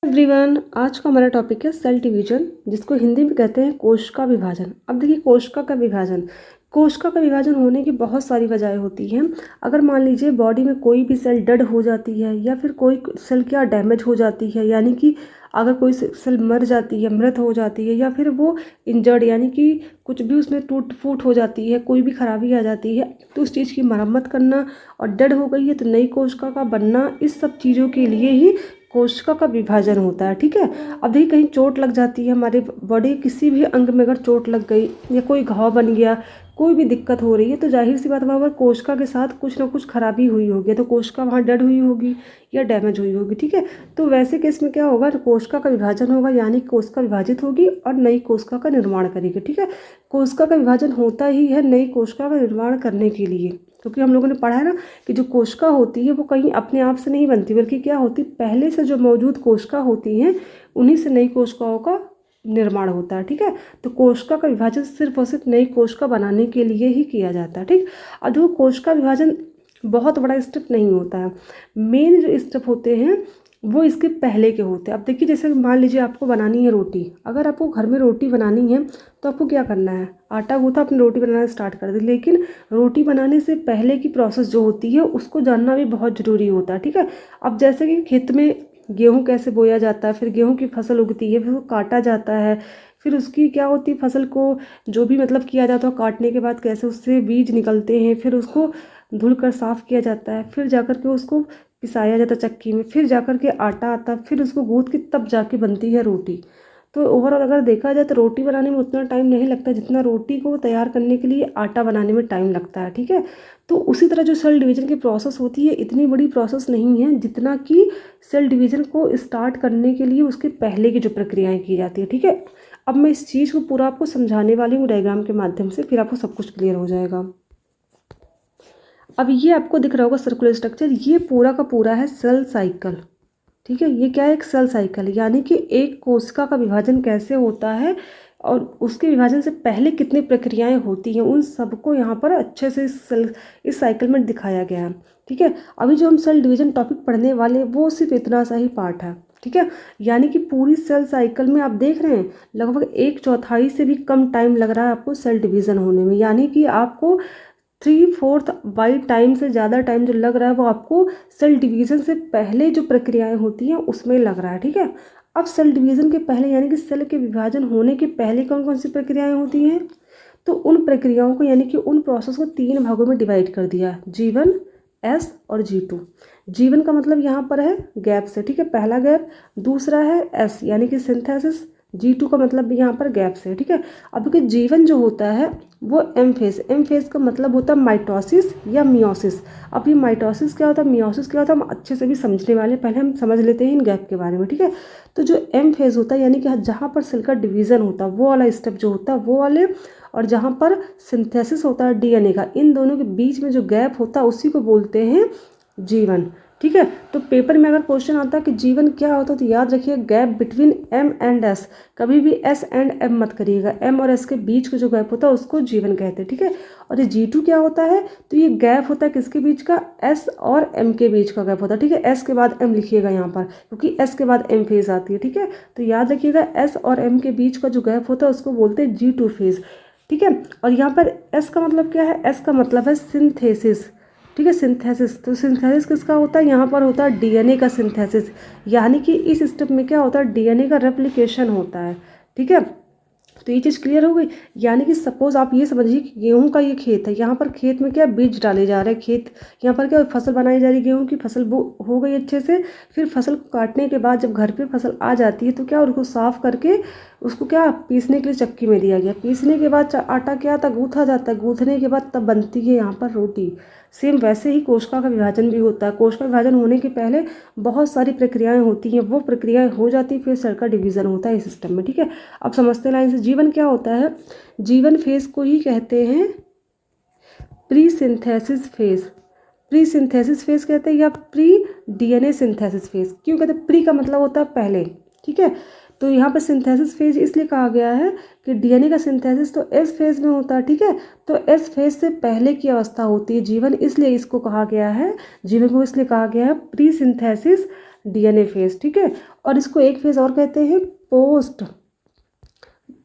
Everyone, आज का हमारा टॉपिक है सेल डिवीजन, जिसको हिंदी में कहते हैं कोशिका विभाजन। अब देखिए, कोशिका का विभाजन होने की बहुत सारी वजह होती हैं। अगर मान लीजिए बॉडी में कोई भी सेल डेड हो जाती है या फिर कोई सेल क्या डैमेज हो जाती है, यानी कि अगर कोई सेल मर जाती है, मृत हो जाती है, या फिर वो इंजर्ड यानी कि कुछ भी उसमें टूट फूट हो जाती है, कोई भी खराबी आ जाती है, तो उस चीज़ की मरम्मत करना, और डेड हो गई है तो नई कोशिका का बनना, इस सब चीज़ों के लिए ही कोशिका का विभाजन होता है। ठीक है। अब देखिए, कहीं चोट लग जाती है, हमारे बॉडी किसी भी अंग में अगर चोट लग गई या कोई घाव बन गया, कोई भी दिक्कत हो रही है, तो जाहिर सी बात, वहाँ पर कोशिका के साथ कुछ ना कुछ खराबी हुई होगी, तो कोशिका वहाँ डेड हुई होगी या डैमेज हुई होगी। ठीक है। तो वैसे केस में क्या होगा, कोशिका का विभाजन होगा, यानी कोशिका विभाजित होगी और नई कोशिका का निर्माण करेगी। ठीक है। कोशिका का विभाजन होता ही है नई कोशिका का निर्माण करने के लिए, क्योंकि हम लोगों ने पढ़ा है ना कि जो कोशिका होती है वो कहीं अपने आप से नहीं बनती, बल्कि क्या होती, पहले से जो मौजूद कोशिका होती हैं उन्हीं से नई कोशिकाओं का निर्माण होता है। ठीक है। तो कोशिका का विभाजन सिर्फ और सिर्फ नई कोशिका बनाने के लिए ही किया जाता है। ठीक। अब जो कोशिका विभाजन बहुत बड़ा स्टेप नहीं होता है, मेन जो स्टेप होते हैं वो इसके पहले के होते हैं। अब देखिए, जैसे मान लीजिए आपको बनानी है रोटी, अगर आपको घर में रोटी बनानी है तो आपको क्या करना है, आटा गूँथा, अपनी रोटी बनाना स्टार्ट कर दी। लेकिन रोटी बनाने से पहले की प्रोसेस जो होती है उसको जानना भी बहुत ज़रूरी होता है। ठीक है। अब जैसे कि खेत में गेहूँ कैसे बोया जाता है, फिर गेहूँ की फसल उगती है, फिर वो काटा जाता है, फिर उसकी क्या होती है, फसल को जो भी मतलब किया जाता है, काटने के बाद कैसे उससे बीज निकलते हैं, फिर उसको धुल कर साफ़ किया जाता है, फिर जाकर के उसको पिसाया जाता है चक्की में, फिर जाकर के आटा आता है, फिर उसको गूँथ के तब जाके बनती है रोटी। तो ओवरऑल अगर देखा जाए तो रोटी बनाने में उतना टाइम नहीं लगता जितना रोटी को तैयार करने के लिए आटा बनाने में टाइम लगता है। ठीक है। तो उसी तरह जो सेल डिवीज़न की प्रोसेस होती है, इतनी बड़ी प्रोसेस नहीं है जितना कि सेल डिवीज़न को स्टार्ट करने के लिए उसके पहले की जो प्रक्रियाएँ की जाती है। ठीक है। अब मैं इस चीज़ को पूरा आपको समझाने वाली हूँ डायग्राम के माध्यम से, फिर आपको सब कुछ क्लियर हो जाएगा। अब ये आपको दिख रहा होगा सर्कुलर स्ट्रक्चर, ये पूरा का पूरा है सेल साइकिल। ठीक है। ये क्या है, एक सेल साइकिल, यानी कि एक कोशिका का विभाजन कैसे होता है और उसके विभाजन से पहले कितनी प्रक्रियाएं होती हैं, उन सबको यहाँ पर अच्छे से इस साइकिल में दिखाया गया है। ठीक है। अभी जो हम सेल डिवीजन टॉपिक पढ़ने वाले वो सिर्फ इतना सा ही पार्ट है। ठीक है। यानी कि पूरी सेल साइकिल में आप देख रहे हैं लगभग 1/4 से भी कम टाइम लग रहा है आपको सेल डिवीज़न होने में, यानी कि आपको 3/4 बाई टाइम से ज़्यादा टाइम जो लग रहा है वो आपको सेल डिवीज़न से पहले जो प्रक्रियाएं होती हैं उसमें लग रहा है। ठीक है। अब सेल डिवीज़न के पहले यानी कि सेल के विभाजन होने के पहले कौन कौन सी प्रक्रियाएं होती हैं, तो उन प्रक्रियाओं को यानी कि उन प्रोसेस को 3 भागों में डिवाइड कर दिया, G1, S और G2। G1 का मतलब यहाँ पर है गैप से। ठीक है। पहला गैप। दूसरा है S यानी कि सिंथेसिस। G2 का मतलब भी यहाँ पर गैप से। ठीक है। अब क्योंकि G1 जो होता है वो एम फेज का मतलब होता है माइटोसिस या मियोसिस। अब ये माइटोसिस क्या होता है, मियोसिस क्या होता है, हम अच्छे से भी समझने वाले, पहले हम समझ लेते हैं इन गैप के बारे में। ठीक है। तो जो एम फेज होता है यानी कि जहाँ पर सेल का डिवीज़न होता है वो वाला स्टेप जो होता है वो वाले, और जहाँ पर सिंथेसिस होता है डीएनए का, इन दोनों के बीच में जो गैप होता है उसी को बोलते हैं G1। ठीक है। तो पेपर में अगर क्वेश्चन आता है कि G1 क्या होता है तो याद रखिए gap between M and S, कभी भी S एंड M मत करिएगा, M और S के बीच का जो गैप होता है उसको G1 कहते हैं। ठीक है। और ये G2 क्या होता है, तो ये गैप होता है किसके बीच का, S और M के बीच का गैप होता है। ठीक है। S के बाद M लिखिएगा यहाँ पर, क्योंकि S के बाद M फेज आती है। ठीक है। तो याद रखिएगा S और M के बीच का जो गैप होता है उसको बोलते हैं G2 फेज। ठीक है। और यहाँ पर S का मतलब क्या है, S का मतलब है सिंथेसिस। ठीक है। सिंथेसिस, तो सिंथेसिस किसका होता है, यहाँ पर होता है डीएनए का सिंथेसिस, यानी कि इस स्टेप में क्या होता है, डीएनए का रेप्लिकेशन होता है। ठीक है। तो ये चीज़ क्लियर हो गई। यानी कि सपोज आप ये समझिए कि गेहूं का ये खेत है, यहाँ पर खेत में क्या बीज डाले जा रहे हैं, खेत यहाँ पर क्या फसल बनाई जा रही है, गेहूं की फसल वो हो गई अच्छे से, फिर फसल को काटने के बाद जब घर पे फसल आ जाती है तो क्या उसको साफ करके उसको क्या पीसने के लिए चक्की में दिया गया, पीसने के बाद आटा क्या था, गूँथा जाता है, गूँथने के बाद तब बनती है यहाँ पर रोटी। सेम वैसे ही कोशिका का विभाजन भी होता है। कोशिका विभाजन होने के पहले बहुत सारी प्रक्रियाएं होती हैं, वो प्रक्रियाएं हो जाती फिर सेल का डिवीज़न होता है इस सिस्टम में। ठीक है। अब समझते हैं लाइन से। जीवन क्या होता है, जीवन फेज को ही कहते हैं pre synthesis phase. Pre synthesis phase कहते हैं या प्री डीएनए सिंथेसिस फेज। क्यों कहते हैं, प्री का मतलब होता है पहले। ठीक है। तो यहाँ पर सिंथेसिस फेज इसलिए कहा गया है कि डीएनए का सिंथेसिस तो एस फेज में होता है। ठीक है। तो एस फेज से पहले की अवस्था होती है जीवन, इसलिए इसको कहा गया है, जीवन को इसलिए कहा गया है प्री सिंथेसिस डीएनए फेज, ठीक है। और इसको एक फेज और कहते हैं post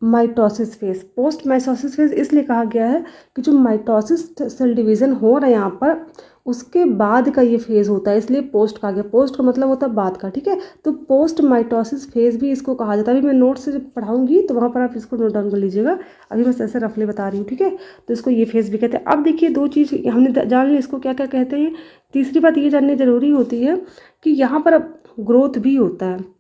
mitosis phase. Post mitosis phase इसलिए कहा गया है कि जो माइटोसिस सेल डिवीज़न हो रहा है यहाँ पर, उसके बाद का ये फेज़ होता है, इसलिए पोस्ट कहा गया। पोस्ट का मतलब होता है बाद का, ठीक है। तो पोस्ट माइटोसिस फेज़ भी इसको कहा जाता है। अभी मैं नोट से जब पढ़ाऊंगी तो वहाँ पर आप इसको नोट डाउन कर लीजिएगा, अभी मैं ऐसे रफली बता रही हूँ, ठीक है। तो इसको ये फेज़ भी कहते हैं। अब देखिए दो चीज़ हमने जान ली, इसको क्या क्या कहते हैं। तीसरी बात ये जाननी ज़रूरी होती है कि यहाँ पर अब ग्रोथ भी होता है।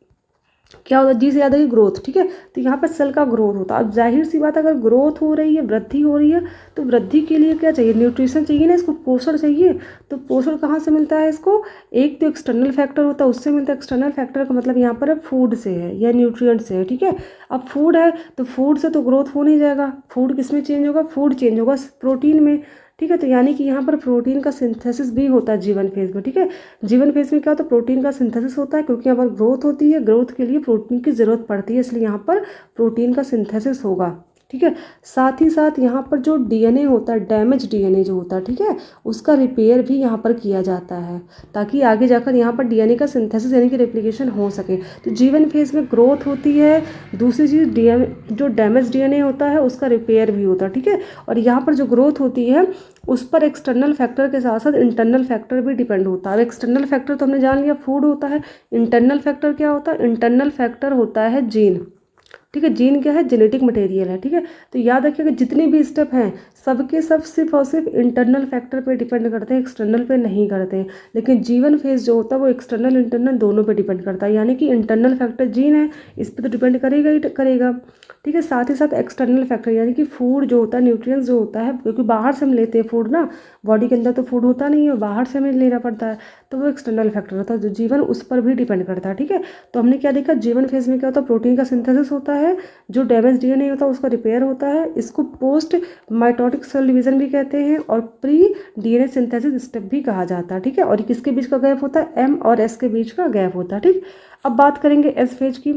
क्या होता है, जी से याद है ग्रोथ, ठीक है। तो यहाँ पर सेल का ग्रोथ होता है। अब जाहिर सी बात, अगर ग्रोथ हो रही है, वृद्धि हो रही है, तो वृद्धि के लिए क्या चाहिए, न्यूट्रिशन चाहिए ना, इसको पोषण चाहिए। तो पोषण कहाँ से मिलता है इसको, एक तो एक्सटर्नल फैक्टर होता है, उससे मिलता है। एक्सटर्नल फैक्टर का मतलब यहाँ पर फूड से है या न्यूट्रिएंट से है, ठीक है। अब फूड है तो फूड से तो ग्रोथ हो नहीं जाएगा, फूड किस में चेंज होगा, फूड चेंज होगा प्रोटीन में, ठीक है। तो यानी कि यहाँ पर प्रोटीन का सिंथेसिस भी होता है जीवन फेज में, ठीक है। जीवन फेज में क्या होता है, प्रोटीन का सिंथेसिस होता है, क्योंकि यहाँ पर ग्रोथ होती है, ग्रोथ के लिए प्रोटीन की ज़रूरत पड़ती है, इसलिए यहाँ पर प्रोटीन का सिंथेसिस होगा, ठीक है। साथ ही साथ यहाँ पर जो डीएनए होता है, डैमेज डीएनए जो होता है, ठीक है, उसका रिपेयर भी यहाँ पर किया जाता है, ताकि आगे जाकर यहाँ पर डीएनए का सिंथेसिस यानी कि रेप्लिकेशन हो सके। तो जीवन फेज में ग्रोथ होती है। दूसरी चीज़ जो डैमेज डीएनए होता है उसका रिपेयर भी होता है, ठीक है। और यहाँ पर जो ग्रोथ होती है उस पर एक्सटर्नल फैक्टर के साथ साथ इंटरनल फैक्टर भी डिपेंड होता है। अब एक्सटर्नल फैक्टर तो हमने जान लिया फूड होता है। इंटरनल फैक्टर क्या होता है, इंटरनल फैक्टर होता है जीन, ठीक है। जीन क्या है, जेनेटिक मटेरियल है, ठीक है। तो याद रखिएगा जितने भी स्टेप हैं सबके सब सिर्फ और सिर्फ इंटरनल फैक्टर पे डिपेंड करते हैं, एक्सटर्नल पे नहीं करते हैं। लेकिन जीवन फेज जो होता है वो एक्सटर्नल इंटरनल दोनों पे डिपेंड करता है, यानी कि इंटरनल फैक्टर जीन है, इस पर तो डिपेंड करेगा ही करेगा, ठीक है। साथ ही साथ एक्सटर्नल फैक्टर यानी कि फूड जो होता है, न्यूट्रिएंट्स जो होता है, क्योंकि बाहर से हम लेते हैं फूड ना, बॉडी के अंदर तो फूड होता नहीं है, बाहर से हमें लेना पड़ता है, तो वो एक्सटर्नल फैक्टर होता है जो जीवन उस पर भी डिपेंड करता है, ठीक है। तो हमने क्या देखा, जीवन फेज में क्या होता है, प्रोटीन का सिंथेसिस होता है, जो डैमेज डीएनए होता है उसका रिपेयर होता है, इसको पोस्ट माइटोटिक सेल डिवीजन भी कहते हैं, और प्री डीएनए सिंथेसिस स्टेप भी कहा जाता है, ठीक है। और किसके बीच का गैप होता है, एम और एस के बीच का गैप होता है, ठीक। अब बात करेंगे एस फेज की।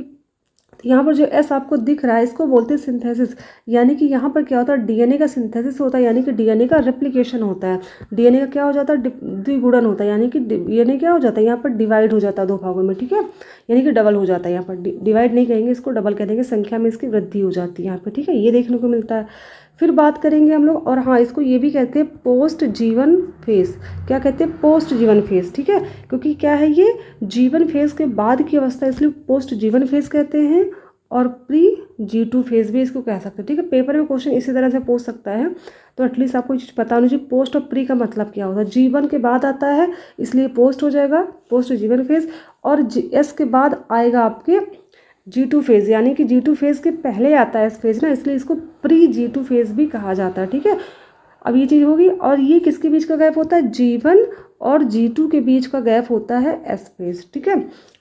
तो यहाँ पर जो एस आपको दिख रहा है इसको बोलते हैं सिंथेसिस, यानी कि यहाँ पर क्या होता है, डीएनए का सिंथेसिस होता है, यानी कि डीएनए का रेप्लिकेशन होता है। डीएनए का क्या हो जाता है, द्विगुणन होता है, यानी कि डीएनए क्या हो जाता है, यहाँ पर डिवाइड हो जाता है दो भागों में, ठीक है। यानी कि डबल हो जाता है, यहाँ पर डिवाइड नहीं कहेंगे इसको, डबल कह देंगे, संख्या में इसकी वृद्धि हो जाती है यहाँ पर, ठीक है। ये देखने को मिलता है। फिर बात करेंगे हम लोग, और हाँ इसको ये भी कहते हैं पोस्ट जीवन फेज। क्या कहते हैं, पोस्ट जीवन फेज, ठीक है। क्योंकि क्या है, ये जीवन फेज के बाद की अवस्था, इसलिए पोस्ट जीवन फेज कहते हैं। और प्री G2 फेज भी इसको कह सकते हैं, ठीक है। पेपर में क्वेश्चन इसी तरह से पूछ सकता है, तो एटलीस्ट आपको चीज़ पता होनी चाहिए पोस्ट और प्री का मतलब क्या होता है। जीवन के बाद आता है इसलिए पोस्ट हो जाएगा, पोस्ट जीवन फेज। और एस के बाद आएगा आपके G2 फेज, यानी कि G2 फेज के पहले आता है एस फेज ना, इसलिए इसको प्री G2 फेज भी कहा जाता है, ठीक है। अब ये चीज़ होगी। और ये किसके बीच का गैप होता है, G1 और G2 के बीच का गैप होता है एस फेज, ठीक है।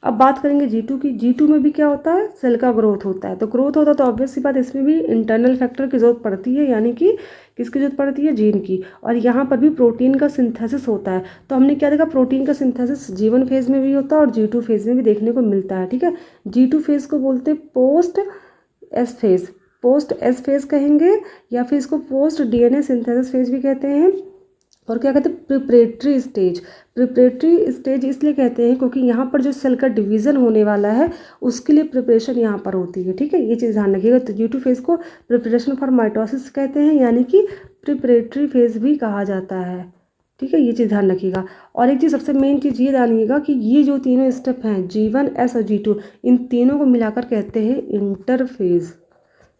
अब बात करेंगे G2 की। G2 में भी क्या होता है, सेल का ग्रोथ होता है। तो ग्रोथ होता है तो ऑब्वियस सी बात इसमें भी इंटरनल फैक्टर की जरूरत पड़ती है, यानी कि किसकी जरूरत पड़ती है, जीन की। और यहाँ पर भी प्रोटीन का सिंथेसिस होता है। तो हमने क्या देखा, प्रोटीन का सिंथेसिस जीवन फेज में भी होता है और G2 फेज में भी देखने को मिलता है, ठीक है। G2 फेज को बोलते हैं post S phase, post S phase कहेंगे, या फिर इसको पोस्ट डीएनए सिंथेसिस फेज भी कहते हैं। और क्या कहते हैं, प्रिपरेटरी स्टेज। प्रिपरेटरी स्टेज इसलिए कहते हैं क्योंकि यहाँ पर जो सेल का डिवीज़न होने वाला है उसके लिए प्रिपरेशन यहाँ पर होती है, ठीक है। ये चीज़ ध्यान रखिएगा। तो G2 फेज को प्रिपरेशन फॉर माइटोसिस कहते हैं, यानी कि प्रिपरेटरी फेज भी कहा जाता है, ठीक है। ये चीज़ ध्यान रखिएगा। और एक चीज़ सबसे मेन चीज़ ये जानिएगा कि ये जो तीनों स्टेप हैं G1, S और G2, इन तीनों को मिलाकर कहते हैं इंटरफेज,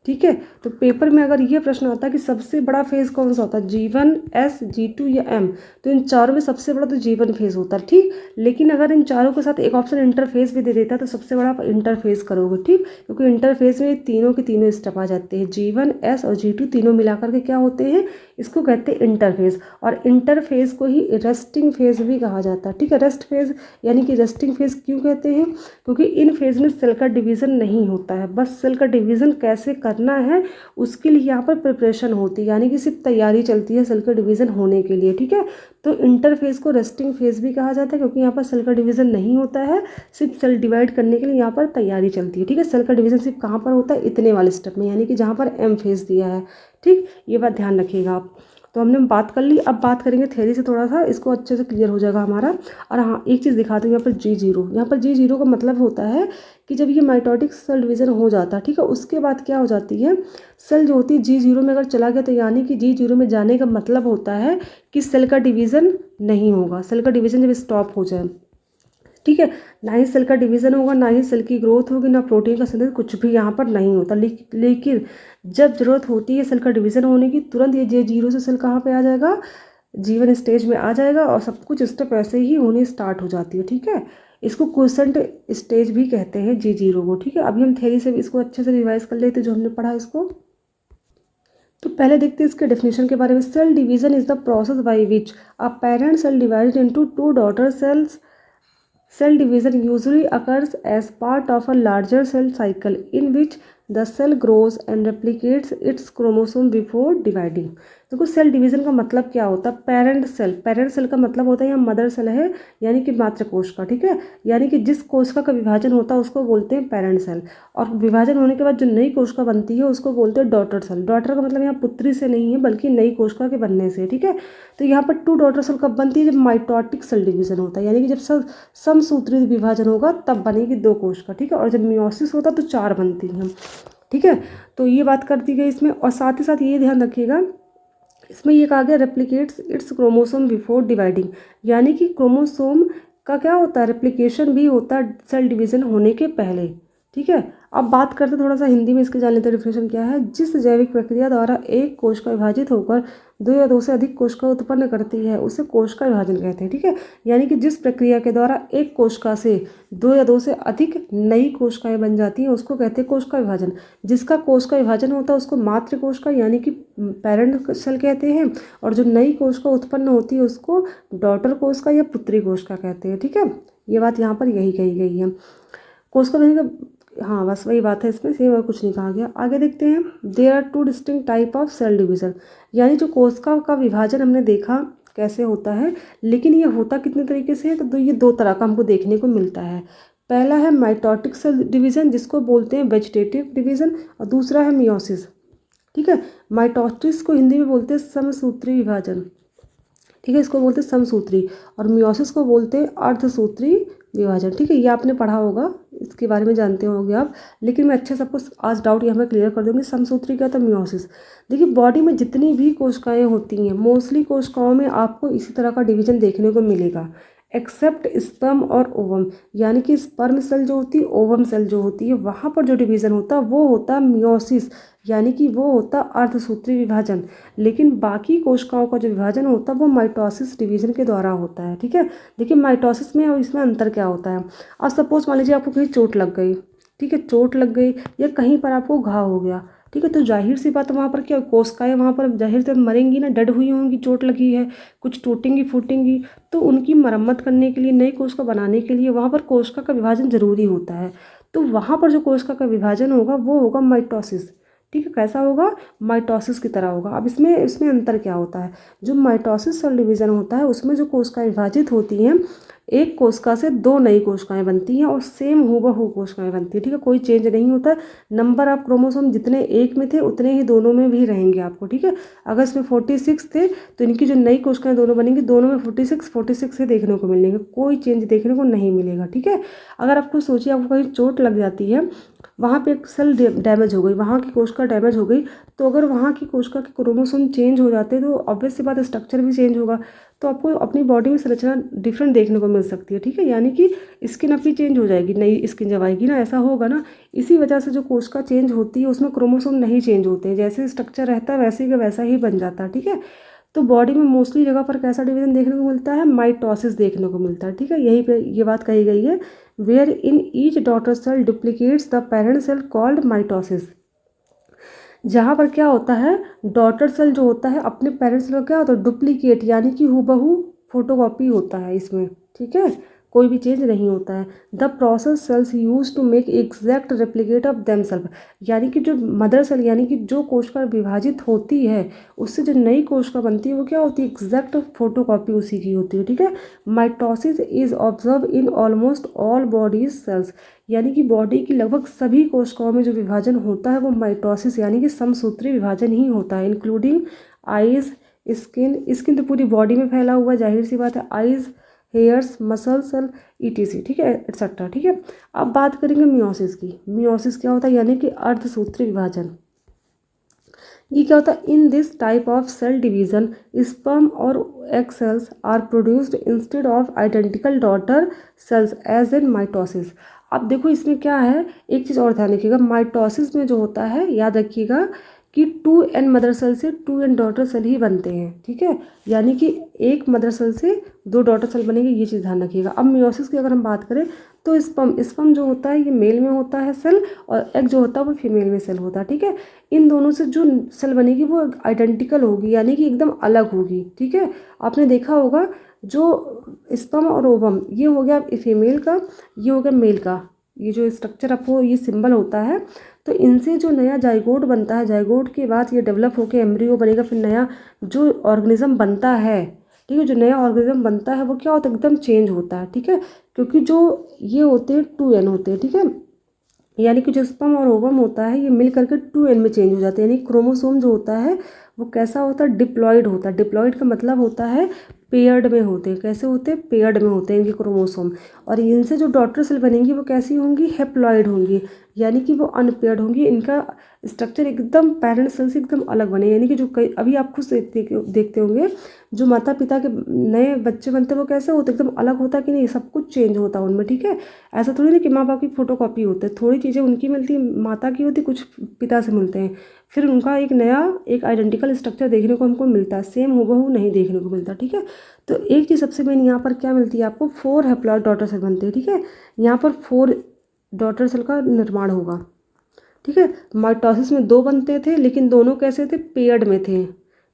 ठीक है। तो पेपर में अगर ये प्रश्न आता है कि सबसे बड़ा फेज कौन सा होता है, G1, S, G2 या M, तो इन चारों में सबसे बड़ा तो G1 फेज होता है, ठीक। लेकिन अगर इन चारों के साथ एक ऑप्शन इंटरफेज भी दे देता है तो सबसे बड़ा आप इंटरफेज करोगे, ठीक। क्योंकि इंटरफेज में तीनों के तीनों स्टेप आ जाते हैं, G1, S और G2 तीनों मिलाकर के क्या होते हैं, इसको कहते हैं इंटरफेज। और इंटरफेज को ही रेस्टिंग फेज भी कहा जाता है, ठीक है। रेस्ट फेज यानी कि रेस्टिंग फेज क्यों कहते हैं, क्योंकि इन फेज में सेल का डिवीज़न नहीं होता है, बस सेल का डिवीज़न कैसे करना है उसके लिए यहाँ पर प्रिपरेशन होती है, यानी कि सिर्फ तैयारी चलती है सेल का डिवीज़न होने के लिए, ठीक है। तो इंटरफेज को रेस्टिंग फेज भी कहा जाता है क्योंकि यहाँ पर सेल का डिवीज़न नहीं होता है, सिर्फ सेल डिवाइड करने के लिए यहाँ पर तैयारी चलती है, ठीक है। सेल का डिवीज़न सिर्फ कहाँ पर होता है, इतने वाले स्टेप में, यानी कि जहाँ पर एम फेज दिया है, ठीक। ये बात ध्यान रखिएगा आप। तो हमने बात कर ली, अब बात करेंगे थ्योरी से, थोड़ा सा इसको अच्छे से क्लियर हो जाएगा हमारा। और हाँ, एक चीज़ दिखाती हूँ यहाँ पर G0, यहाँ पर G0 का मतलब होता है कि जब ये माइटोटिक सेल डिवीज़न हो जाता है, ठीक है, उसके बाद क्या हो जाती है, सेल जो होती है G0 में अगर चला गया, तो यानी कि G0 में जाने का मतलब होता है कि सेल का डिवीज़न नहीं होगा, सेल का डिवीज़न जब स्टॉप हो जाए, ठीक है, ना ही सेल का डिवीज़न होगा, ना ही सेल की ग्रोथ होगी, ना प्रोटीन का सिंथेसिस, कुछ भी यहाँ पर नहीं होता। लेकिन जब जरूरत होती है सेल का डिवीज़न होने की, तुरंत ये G0 से सेल कहाँ पे आ जाएगा, G1 स्टेज में आ जाएगा और सब कुछ स्टेप ऐसे ही होनी स्टार्ट हो जाती है, ठीक है। इसको क्वोशंट स्टेज भी कहते हैं G0 को, ठीक है। अभी हम थ्योरी से इसको अच्छे से रिवाइज कर लेते हैं जो हमने पढ़ा इसको। तो पहले देखते हैं इसके डेफिनेशन के बारे में। Cell division is the process by which a parent cell divided into two daughter cells. Cell division usually occurs as part of a larger cell cycle in which the cell grows and replicates its chromosome before dividing। देखो cell division का मतलब क्या होता है, parent cell का मतलब होता है यहाँ मदर सेल है, यानी कि मातृ कोशिका, ठीक है, यानी कि जिस कोशिका का विभाजन होता है उसको बोलते हैं पेरेंट सेल, और विभाजन होने के बाद जो नई कोशिका बनती है उसको बोलते हैं डॉटर सेल। डॉटर का मतलब यहाँ पुत्री से नहीं है बल्कि नई कोशिका के बनने से, ठीक है। तो यहाँ पर टू डॉटर सेल कब बनती है, जब माइटोटिक सेल डिवीजन होता है, यानी कि जब समसूत्री विभाजन होगा तब बनेगी दो कोशिका, ठीक है, और जब मियोसिस होता तो 4 बनती हैं, ठीक है। तो ये बात कर दी गई इसमें, और साथ ही साथ ये ध्यान रखिएगा इसमें ये कहा गया replicates it's chromosome before dividing, यानी कि क्रोमोसोम का क्या होता है, रेप्लिकेशन भी होता है सेल डिवीजन होने के पहले, ठीक है। अब बात करते थोड़ा सा हिंदी में इसके जान लेते हैं डेफिनेशन क्या है। जिस जैविक प्रक्रिया द्वारा एक कोशिका विभाजित होकर दो या दो से अधिक कोशिका उत्पन्न करती है उसे कोशिका विभाजन कहते हैं, ठीक है। यानी कि जिस प्रक्रिया के द्वारा एक कोशिका से दो या दो से अधिक नई कोशिकाएं बन जाती हैं उसको कहते हैं कोशिका विभाजन। जिसका कोशिका विभाजन होता है उसको मातृ कोशिका यानी कि पेरेंट सेल कहते हैं, और जो नई कोशिका उत्पन्न होती है उसको डॉटर कोशिका या पुत्री कोशिका कहते हैं, ठीक है। ये बात यहाँ पर यही कही गई है। कोशिका विभाजन का हाँ बस वही बात है इसमें, सेम और कुछ नहीं कहा गया। आगे देखते हैं, there are two distinct type of cell division, यानी जो कोशिका का विभाजन हमने देखा कैसे होता है, लेकिन ये होता कितने तरीके से है, तो ये 2 तरह का हमको देखने को मिलता है। पहला है माइटोटिक सेल डिवीजन जिसको बोलते हैं वेजिटेटिव डिवीजन, और दूसरा है मियोसिस, ठीक है। माइटोसिस को हिंदी में बोलते हैं समसूत्री विभाजन, ठीक है, इसको बोलते हैं समसूत्री, और मियोसिस को बोलते हैं अर्धसूत्री विभाजन, ठीक है। ये आपने पढ़ा होगा, इसके बारे में जानते होंगे आप, लेकिन मैं अच्छे सबको आज डाउट यहाँ पर क्लियर कर दूँगी। समसूत्री क्या था, मियोसिस। देखिए बॉडी में जितनी भी कोशिकाएं होती हैं मोस्टली कोशिकाओं में आपको इसी तरह का डिवीजन देखने को मिलेगा, एक्सेप्ट स्पर्म और ओवम, यानी कि स्पर्म सेल जो होती है, ओवम सेल जो होती है, वहाँ पर जो डिवीज़न होता है वो होता है मियोसिस, यानी कि वो होता अर्धसूत्री विभाजन। लेकिन बाकी कोशिकाओं का जो विभाजन होता है वो माइटोसिस डिवीजन के द्वारा होता है, ठीक है। देखिए माइटोसिस में और इसमें अंतर क्या होता है। अब सपोज मान लीजिए आपको कहीं चोट लग गई, ठीक है, चोट लग गई या कहीं पर आपको घाव हो गया, ठीक है, तो जाहिर सी बात वहाँ पर क्या कोशिकाएं वहाँ पर जाहिर से मरेंगी ना, डेड हुई होंगी, चोट लगी है, कुछ टूटेंगी फूटेंगी, तो उनकी मरम्मत करने के लिए नई कोशिका बनाने के लिए वहाँ पर कोशिका का विभाजन जरूरी होता है। तो वहाँ पर जो कोशिका का विभाजन होगा वो होगा माइटोसिस, ठीक है। कैसा होगा, माइटोसिस की तरह होगा। अब इसमें अंतर क्या होता है, जो माइटोसिस सेल डिवीजन होता है उसमें जो कोशिकाएं विभाजित होती हैं एक कोशिका से 2 नई कोशिकाएं बनती हैं और सेम हूबहू कोशिकाएं बनती हैं, ठीक है, कोई चेंज नहीं होता। नंबर ऑफ क्रोमोसोम जितने एक में थे उतने ही दोनों में भी रहेंगे आपको, ठीक है। अगर इसमें 46 थे तो इनकी जो नई कोशिकाएं दोनों बनेंगी, दोनों में 46 ही देखने को मिलेंगे, कोई चेंज देखने को नहीं मिलेगा, ठीक है। अगर आपको सोचिए आपको कहीं चोट लग जाती है, वहाँ पे एक सेल डैमेज हो गई, वहाँ की कोशिका डैमेज हो गई, तो अगर वहाँ की कोशिका के क्रोमोसोम चेंज हो जाते तो ऑब्वियस सी बात स्ट्रक्चर भी चेंज होगा, तो आपको अपनी बॉडी में संरचना डिफरेंट देखने को मिल सकती है, ठीक है। यानी कि स्किन अपनी चेंज हो जाएगी, नई स्किन जब आएगी ना, ऐसा होगा ना। इसी वजह से जो कोशिका चेंज होती है उसमें क्रोमोसोम नहीं चेंज होते हैं, जैसे स्ट्रक्चर रहता है वैसे का वैसा ही बन जाता है, ठीक है। तो बॉडी में मोस्टली जगह पर कैसा डिवीजन देखने को मिलता है, माइटोसिस देखने को मिलता है, ठीक है। यहीं पे ये बात कही गई है, where in each daughter cell duplicates the parent cell called mitosis. जहाँ पर क्या होता है, डॉटर सेल जो होता है अपने पेरेंट सेल का क्या होता है, डुप्लीकेट, यानी कि हूबहू फोटोकॉपी होता है इसमें, ठीक है, कोई भी चेंज नहीं होता है। The process cells use to make exact replicate of themselves, यानी कि जो मदर सेल यानी कि जो कोशिका विभाजित होती है उससे जो नई कोशिका बनती है वो क्या होती है, एग्जैक्ट फोटोकॉपी उसी की होती है, ठीक है। Mitosis is observe in almost all bodies cells, यानी कि बॉडी की लगभग सभी कोशिकाओं में जो विभाजन होता है वो माइटोसिस यानी कि समसूत्री विभाजन ही होता है, इंक्लूडिंग आइज, स्किन, स्किन तो पूरी बॉडी में फैला हुआ है, जाहिर सी बात है, आइज़, हेयर्स, मसल्स और ईटीसी, ठीक है, एटसेट्रा, ठीक है। अब बात करेंगे मियोसिस की। मियोसिस क्या होता है, यानी कि अर्धसूत्री विभाजन। ये क्या होता है, in this type of cell division sperm और egg cells are produced instead of identical daughter cells as in mitosis. अब देखो इसमें क्या है, एक चीज़ और ध्यान रखिएगा, माइटोसिस में जो होता है, याद रखिएगा कि 2n मदर सेल से 2n डॉटर सेल ही बनते हैं, ठीक है, यानी कि एक मदर सेल से 2 डॉटर सेल बनेंगे, ये चीज़ ध्यान रखिएगा। अब मियोसिस की अगर हम बात करें तो स्पर्म जो होता है ये मेल में होता है सेल, और एग जो होता है वो फीमेल में सेल होता है, ठीक है। इन दोनों से जो सेल बनेगी वो आइडेंटिकल होगी, यानी कि एकदम अलग होगी, ठीक है। आपने देखा होगा जो स्पर्म और ओवम, ये हो गया फीमेल का, ये हो गया मेल का, ये जो स्ट्रक्चर आपको ये सिंबल होता है, तो इनसे जो नया जाइगोट बनता है, जाइगोट के बाद ये डेवलप होकर एम्ब्रियो बनेगा, फिर नया जो ऑर्गेनिज्म बनता है, ठीक है, जो नया ऑर्गेनिज्म बनता है वो क्या होता है, एकदम चेंज होता है, ठीक है, क्योंकि जो ये होते हैं 2n होते हैं, ठीक है, यानी कि जो स्पर्म और ओवम होता है ये मिल करके 2n में चेंज हो जाते हैं, यानी क्रोमोसोम जो होता है वो कैसा होता है, डिप्लॉयड होता है। डिप्लॉयड का मतलब होता है पेयर्ड में होते हैं, कैसे होते हैं, पेयर्ड में होते हैं इनके क्रोमोसोम, और इनसे जो डॉटर सेल बनेंगी वो कैसी होंगी, हेप्लॉयड होंगी, यानी कि वो अनपेयर्ड होंगी, इनका स्ट्रक्चर एकदम पेरेंट सेल से एकदम अलग बने, यानी कि जो कई अभी आप खुद देखते होंगे जो माता पिता के नए बच्चे बनते हैं वो कैसे होते, एकदम अलग होता है कि नहीं, सब कुछ चेंज होता है उनमें, ठीक है। ऐसा थोड़ी ना कि माँ बाप की फोटोकॉपी होते हैं, थोड़ी चीज़ें उनकी मिलती माता की होती, कुछ पिता से मिलते हैं, फिर उनका एक नया एक आइडेंटिकल स्ट्रक्चर देखने को हमको मिलता है, सेम हूबहू नहीं देखने को मिलता, ठीक है। तो एक चीज़ सबसे मेन यहाँ पर क्या मिलती है आपको, 4 हैप्लॉइड डॉटर सेल बनते हैं, ठीक है, यहाँ पर 4 डॉटर सेल का निर्माण होगा, ठीक है। माइटोसिस में 2 बनते थे, लेकिन दोनों कैसे थे, पेयर्ड में थे,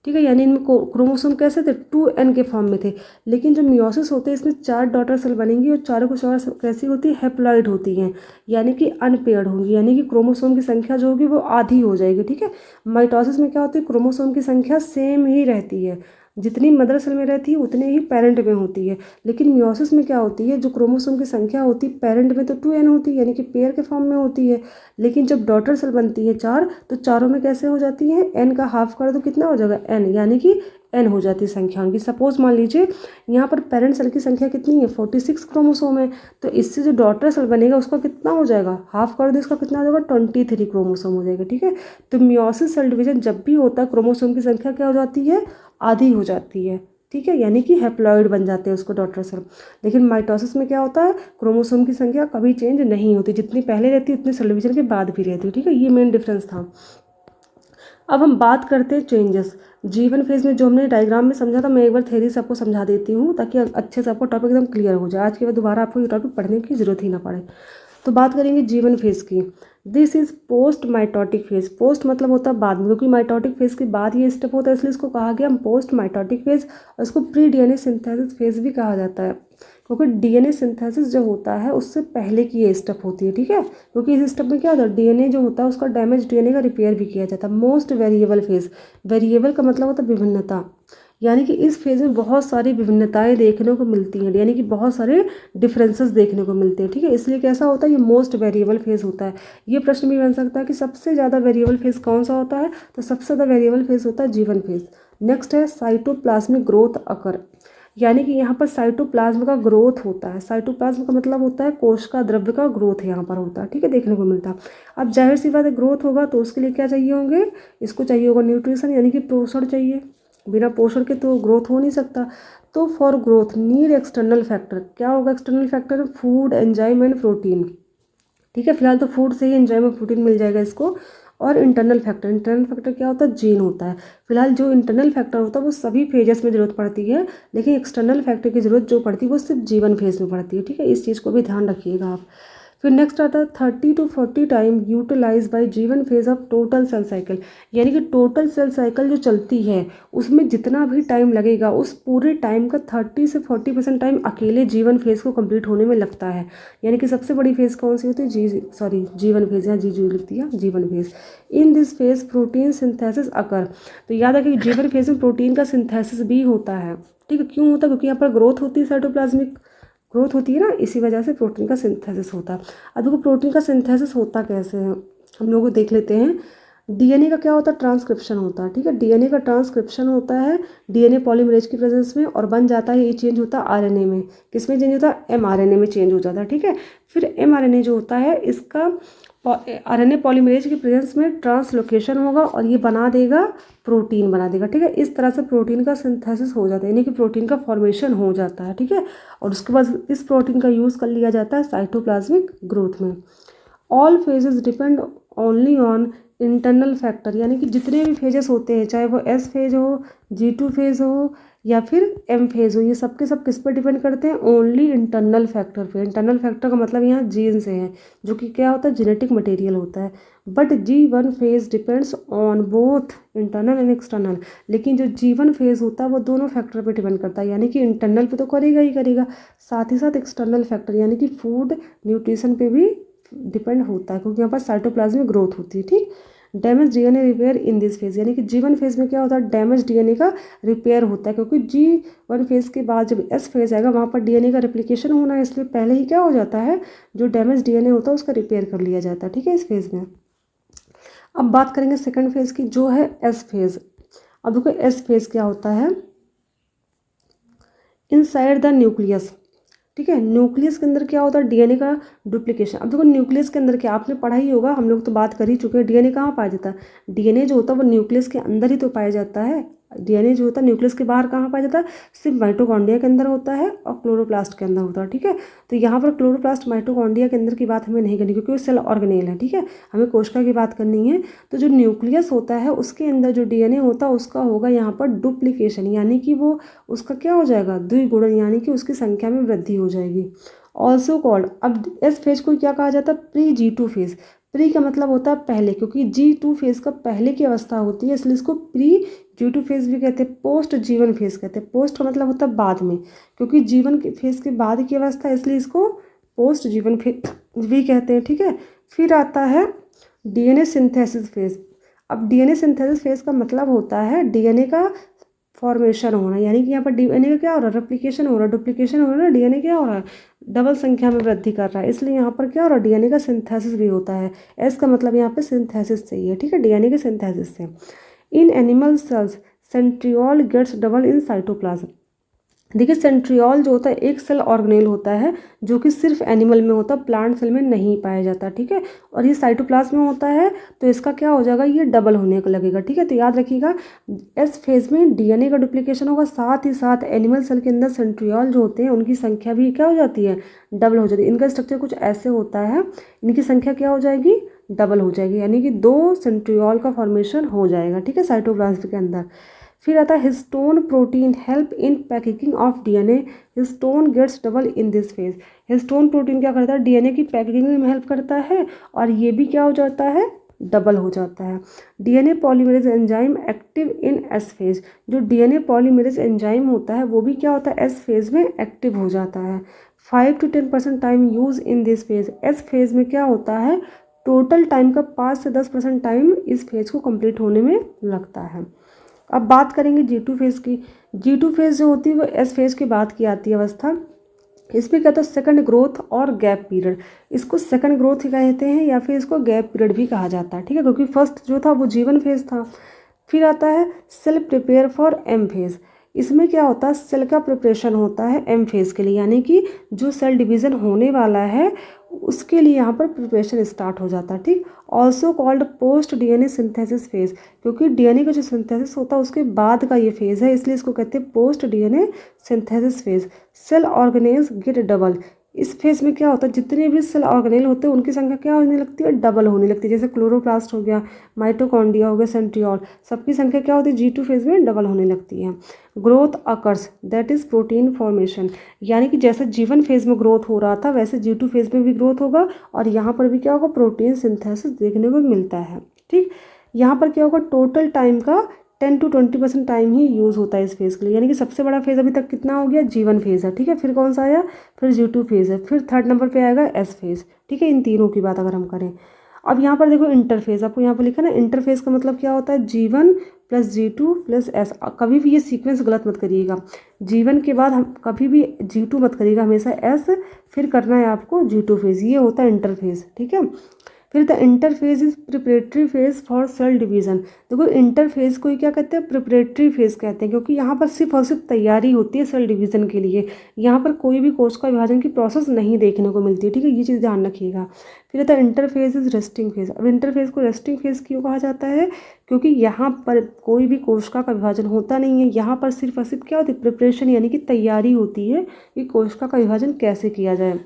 ठीक है, यानी इनमें क्रोमोसोम कैसे थे, 2n के फॉर्म में थे। लेकिन जो मियोसिस होते हैं इसमें 4 डॉटर सेल बनेंगी, और चारों को चार कैसी होती है, हैप्लॉइड होती हैं, यानी कि अनपेयर्ड होंगी, यानी कि क्रोमोसोम की संख्या जो होगी वो आधी हो जाएगी, ठीक है। माइटोसिस में क्या होती है, क्रोमोसोम की संख्या सेम ही रहती है, जितनी मदर सेल में रहती है उतने ही पेरेंट में होती है। लेकिन मियोसिस में क्या होती है, जो क्रोमोसोम की संख्या होती है पेरेंट में तो 2n होती है, यानी कि पेयर के फॉर्म में होती है, लेकिन जब डॉटर सेल बनती है 4, तो चारों में कैसे हो जाती है, n का हाफ कर दो कितना हो जाएगा, n, यानी कि n हो जाती है संख्या उनकी। सपोज मान लीजिए यहाँ पर पेरेंट सेल की संख्या कितनी है, 46 क्रोमोसोम है, तो इससे जो डॉटर सेल बनेगा उसका कितना हो जाएगा, हाफ कर दो, इसका कितना हो जाएगा, 23 क्रोमोसोम हो जाएगा, ठीक है। तो मियोसिस सेल डिवीजन जब भी होता है क्रोमोसोम की संख्या क्या हो जाती है, आधी हो जाती है, ठीक है, यानी कि हैप्लॉइड बन जाते हैं उसको डॉटर सेल। लेकिन माइटोसिस में क्या होता है, क्रोमोसोम की संख्या कभी चेंज नहीं होती, जितनी पहले रहती है उतनी सेल डिवीजन के बाद भी रहती है, ठीक है, ये मेन डिफरेंस था। अब हम बात करते हैं चेंजेस। जीवन फेज में जो हमने डायग्राम में समझा था, मैं एक बार थ्योरी से आपको समझा देती हूँ ताकि अच्छे से आपको टॉपिक एकदम क्लियर हो जाए, आज के बाद दोबारा आपको ये टॉपिक पढ़ने की जरूरत ही ना पड़े। तो बात करेंगे जीवन फेज की। This is post mitotic phase. Post मतलब होता है बाद में, क्योंकि माइटोटिक फेज के बाद ये स्टेप होता है, इसलिए इसको कहा गया पोस्ट माइटोटिक फेज, और इसको प्री डीएनए सिंथेसिस फेज भी कहा जाता है, क्योंकि डीएनए सिंथेसिस जो होता है उससे पहले की ये स्टेप होती है, ठीक है। क्योंकि इस स्टेप में क्या होता है, डीएनए जो होता है उसका डैमेज डीएनए का रिपेयर भी किया जाता है। मोस्ट वेरिएबल फेज, वेरिएबल का मतलब होता है विभिन्नता, यानी कि इस फेज में बहुत सारी विभिन्नताएं देखने को मिलती हैं, यानी कि बहुत सारे डिफरेंसेस देखने को मिलते हैं, ठीक है, इसलिए कैसा होता है, ये मोस्ट वेरिएबल फेज होता है। ये प्रश्न भी बन सकता है कि सबसे ज़्यादा वेरिएबल फेज कौन सा होता है, तो सबसे ज़्यादा वेरिएबल फेज होता है जीवन फेज। नेक्स्ट है साइटोप्लाज्मिक ग्रोथ अकर, यानी कि यहाँ पर साइटोप्लाज्म का ग्रोथ होता है। साइटोप्लाज्म का मतलब होता है कोश का द्रव्य का ग्रोथ यहाँ पर होता है, ठीक है, देखने को मिलता है। अब जाहिर सी बात है ग्रोथ होगा तो उसके लिए क्या चाहिए होंगे, इसको चाहिए होगा न्यूट्रिशन, यानी कि पोषण चाहिए, बिना पोषण के तो ग्रोथ हो नहीं सकता। तो for growth need external factor, क्या होगा external factor, food, enzyme and protein, ठीक है, फिलहाल तो फूड से ही एंजाइम और प्रोटीन मिल जाएगा इसको। और इंटरनल फैक्टर, इंटरनल फैक्टर क्या होता है, जीन होता है। फिलहाल जो इंटरनल फैक्टर होता है वो सभी फेजेस में जरूरत पड़ती है, लेकिन एक्सटर्नल फैक्टर की जरूरत जो पड़ती है वो सिर्फ जीवन फेज में पड़ती है, ठीक है, इस चीज़ को भी ध्यान रखिएगा आप। फिर नेक्स्ट आता है 30 to 40 time utilise by G one phase of total cell cycle, यानी कि टोटल सेल साइकिल जो चलती है उसमें जितना भी टाइम लगेगा उस पूरे टाइम का 30 से 40% टाइम अकेले जीवन फेज को कंप्लीट होने में लगता है। यानी कि सबसे बड़ी फेज कौन सी होती है, जीवन फेज, या जी लिखती है G one phase. In this phase protein synthesis occur, तो याद रखिए जीवन फेज में प्रोटीन का सिंथेसिस भी होता है, ठीक है, क्यों होता है, क्योंकि यहाँ पर ग्रोथ होती है, साइटोप्लाज्मिक ग्रोथ होती है ना, इसी वजह से प्रोटीन का सिंथेसिस होता है। अब देखो प्रोटीन का सिंथेसिस होता कैसे है, हम लोग देख लेते हैं। डीएनए का क्या होता है, ट्रांसक्रिप्शन होता है, ठीक है। डीएनए का ट्रांसक्रिप्शन होता है डीएनए पॉलीमरेज की प्रेजेंस में, और बन जाता है, ये चेंज होता है आरएनए में। किस में चेंज होता है, एमआरएनए में चेंज हो जाता है, ठीक है। फिर एमआरएनए जो होता है इसका आरएनए पॉलीमरेज की प्रेजेंस में ट्रांसलोकेशन होगा और ये बना देगा, प्रोटीन बना देगा, ठीक है। इस तरह से प्रोटीन का सिंथेसिस हो जाता है, यानी कि प्रोटीन का फॉर्मेशन हो जाता है, ठीक है। और उसके बाद इस प्रोटीन का यूज़ कर लिया जाता है साइटोप्लाज्मिक ग्रोथ में। All phases depend only on internal factor, यानी कि जितने भी फेजेस होते हैं, चाहे वो एस फेज हो, G2 फेज हो या फिर एम फेज हो, ये सब के सब किस पर डिपेंड करते हैं, ओनली इंटरनल फैक्टर पे। इंटरनल फैक्टर का मतलब यहाँ जीन से है, जो कि क्या होता है, जेनेटिक मटेरियल होता है। But G1 phase depends on both internal and external, लेकिन जो G1 फेज होता है वो दोनों फैक्टर पे डिपेंड करता है, यानी कि इंटरनल पे तो करेगा ही करेगा, साथ ही साथ एक्सटर्नल फैक्टर यानी कि फूड न्यूट्रिशन पे भी डिपेंड होता है, क्योंकि यहाँ पर साइटोप्लाज्मिक ग्रोथ होती है, ठीक। Damage DNA repair in this phase, यानी कि G1 फेज में क्या होता है, डैमेज डीएनए का रिपेयर होता है, क्योंकि G1 फेज के बाद जब एस फेज आएगा वहाँ पर डीएनए का रेप्लिकेशन होना है, इसलिए पहले ही क्या हो जाता है, जो डैमेज डीएनए होता है उसका रिपेयर कर लिया जाता है, ठीक है, इस फेज में। अब बात करेंगे सेकंड फेज की, जो है एस फेज। अब देखो एस फेज क्या होता है, इनसाइड द न्यूक्लियस, ठीक है। न्यूक्लियस के अंदर क्या होता है, डीएनए का डुप्लीकेशन। अब देखो न्यूक्लियस के अंदर क्या, आपने पढ़ा ही होगा, हम लोग तो बात कर ही चुके हैं, डीएनए कहाँ पाया जाता है, डीएनए जो होता है वो न्यूक्लियस के अंदर ही तो पाया जाता है। डीएनए जो होता है न्यूक्लियस के बाहर कहाँ पाया जाता है, सिर्फ माइटोकॉन्ड्रिया के अंदर होता है और क्लोरोप्लास्ट के अंदर होता है, ठीक है। तो यहाँ पर क्लोरोप्लास्ट माइटोकॉन्ड्रिया के अंदर की बात हमें नहीं करनी, क्योंकि वो सेल ऑर्गेनेल है, ठीक है, हमें कोशिका की बात करनी है। तो जो न्यूक्लियस होता है उसके अंदर जो डीएनए होता है उसका होगा यहाँ पर डुप्लीकेशन, यानी कि वो उसका क्या हो जाएगा, द्विगुणन, यानी कि उसकी संख्या में वृद्धि हो जाएगी। ऑल्सो कॉल्ड, अब इस फेज को क्या कहा जाता है, प्री G2 फेज। प्री का मतलब होता है पहले, क्योंकि G2 फेज का पहले की अवस्था होती है, इसलिए इसको प्री G2 फेज भी कहते हैं, पोस्ट G1 फेज कहते हैं। पोस्ट का मतलब होता है बाद में, क्योंकि G1 फेज के बाद की अवस्था है, इसलिए इसको पोस्ट G1 फेज भी कहते हैं, ठीक है। फिर आता है डीएनए सिंथेसिस फेज। अब डीएनए सिंथेसिस फेज का मतलब होता है डीएनए का फॉर्मेशन होना, यानी कि यहाँ पर डीएनए का क्या हो रहा है, रेप्लिकेशन हो रहा है, डुप्लीकेशन हो रहा है, डीएनए क्या हो रहा है, डबल संख्या में वृद्धि कर रहा है, इसलिए यहाँ पर क्या हो रहा है, डीएनए का सिंथेसिस भी होता है। एस का मतलब यहाँ पे सिंथेसिस से ही है, ठीक है, डीएनए के सिंथेसिस से। In animal cells centriole gets double in cytoplasm. देखिए सेंट्रियोल जो होता है एक सेल ऑर्गेनेल होता है, जो कि सिर्फ एनिमल में होता है, प्लांट सेल में नहीं पाया जाता, ठीक है। और ये साइटोप्लाज्म में होता है, तो इसका क्या हो जाएगा, ये डबल होने को लगेगा, ठीक है। तो याद रखिएगा एस फेज में डीएनए का डुप्लीकेशन होगा, साथ ही साथ एनिमल सेल के अंदर सेंट्रियोल जो होते हैं उनकी संख्या भी क्या हो जाती है, डबल हो जाती है। इनका स्ट्रक्चर कुछ ऐसे होता है, इनकी संख्या क्या हो जाएगी, डबल हो जाएगी, यानी कि 2 सेंट्रियोल का फॉर्मेशन हो जाएगा, ठीक है, साइटोप्लाज्म के अंदर। फिर आता है histone protein help in packaging of DNA, histone gets double in this phase. Histone protein क्या करता है, डीएनए की पैकेजिंग में हेल्प करता है, और ये भी क्या हो जाता है, डबल हो जाता है। DNA polymerase enzyme active in S phase. जो डीएनए पॉलीमरेज एंजाइम होता है वो भी क्या होता है, एस फेज में एक्टिव हो जाता है। 5 to 10% time use in this phase. S phase में क्या होता है, टोटल टाइम का 5 से 10% टाइम इस फेज को कंप्लीट होने में लगता है। अब बात करेंगे G2 फेज की। G2 फेज जो होती है वो एस फेज के बाद की आती है अवस्था। इसमें क्या होता है, सेकंड ग्रोथ और गैप पीरियड। इसको सेकंड ग्रोथ कहते हैं या फिर इसको गैप पीरियड भी कहा जाता है, ठीक है, क्योंकि फर्स्ट जो था वो G1 फेज था। फिर आता है cell prepare for M phase. इसमें क्या होता है, सेल का प्रिपरेशन होता है एम फेज के लिए, यानी कि जो सेल डिवीज़न होने वाला है उसके लिए यहाँ पर प्रिपरेशन स्टार्ट हो जाता है, ठीक। Also called post DNA synthesis phase, क्योंकि डीएनए का जो सिंथेसिस होता है उसके बाद का ये फेज है, इसलिए इसको कहते हैं post DNA synthesis phase. Cell organelles get double. इस फेज में क्या होता है, जितने भी सेल ऑर्गेनेल होते हैं उनकी संख्या क्या होने लगती है, डबल होने लगती है। जैसे क्लोरोप्लास्ट हो गया, माइटोकॉन्ड्रिया हो गया, सेंट्रियोल, सबकी संख्या क्या होती है, G2 फेज में डबल होने लगती है। Growth occurs, that is protein formation, यानी कि जैसे G1 फेज में ग्रोथ हो रहा था वैसे G2 फेज में भी ग्रोथ होगा, और यहाँ पर भी क्या होगा, प्रोटीन सिंथेसिस देखने को मिलता है, ठीक। यहाँ पर क्या होगा, टोटल टाइम का 10 to 20% टाइम ही यूज़ होता है इस फेज़ के लिए, यानी कि सबसे बड़ा फेज़ अभी तक कितना हो गया, G1 फेज़ है, ठीक है। फिर कौन सा आया, फिर G2 फेज़ है, फिर थर्ड नंबर पे आएगा एस फेज़, ठीक है। इन तीनों की बात अगर हम करें, अब यहाँ पर देखो इंटरफेज, आपको यहाँ पर लिखा ना, इंटरफेज का मतलब क्या होता है, G1 + G2 + S। कभी भी ये सीक्वेंस गलत मत करिएगा, G1 के बाद हम कभी भी G2 मत करिएगा, हमेशा S, फिर करना है आपको G2 फेज़, ये होता है इंटरफेज, ठीक है। फिर the interphase is preparatory phase for sale division. देखो इंटरफेज को ही क्या कहते हैं, प्रिपरेटरी फेज कहते हैं, क्योंकि यहाँ पर सिर्फ और सिर्फ तैयारी होती है सेल डिवीजन के लिए। यहाँ पर कोई भी कोशिका विभाजन की प्रोसेस नहीं देखने को मिलती है, ठीक है, ये चीज़ ध्यान रखिएगा। फिर the interphase is resting phase. अब इंटरफेज को रेस्टिंग फेज क्यों कहा जाता है, क्योंकि यहाँ पर कोई भी कोशिका का विभाजन होता नहीं है। यहाँ पर सिर्फ और सिर्फ क्या होती है, प्रिपरेशन यानी कि तैयारी होती है कि कोशिका का विभाजन कैसे किया जाए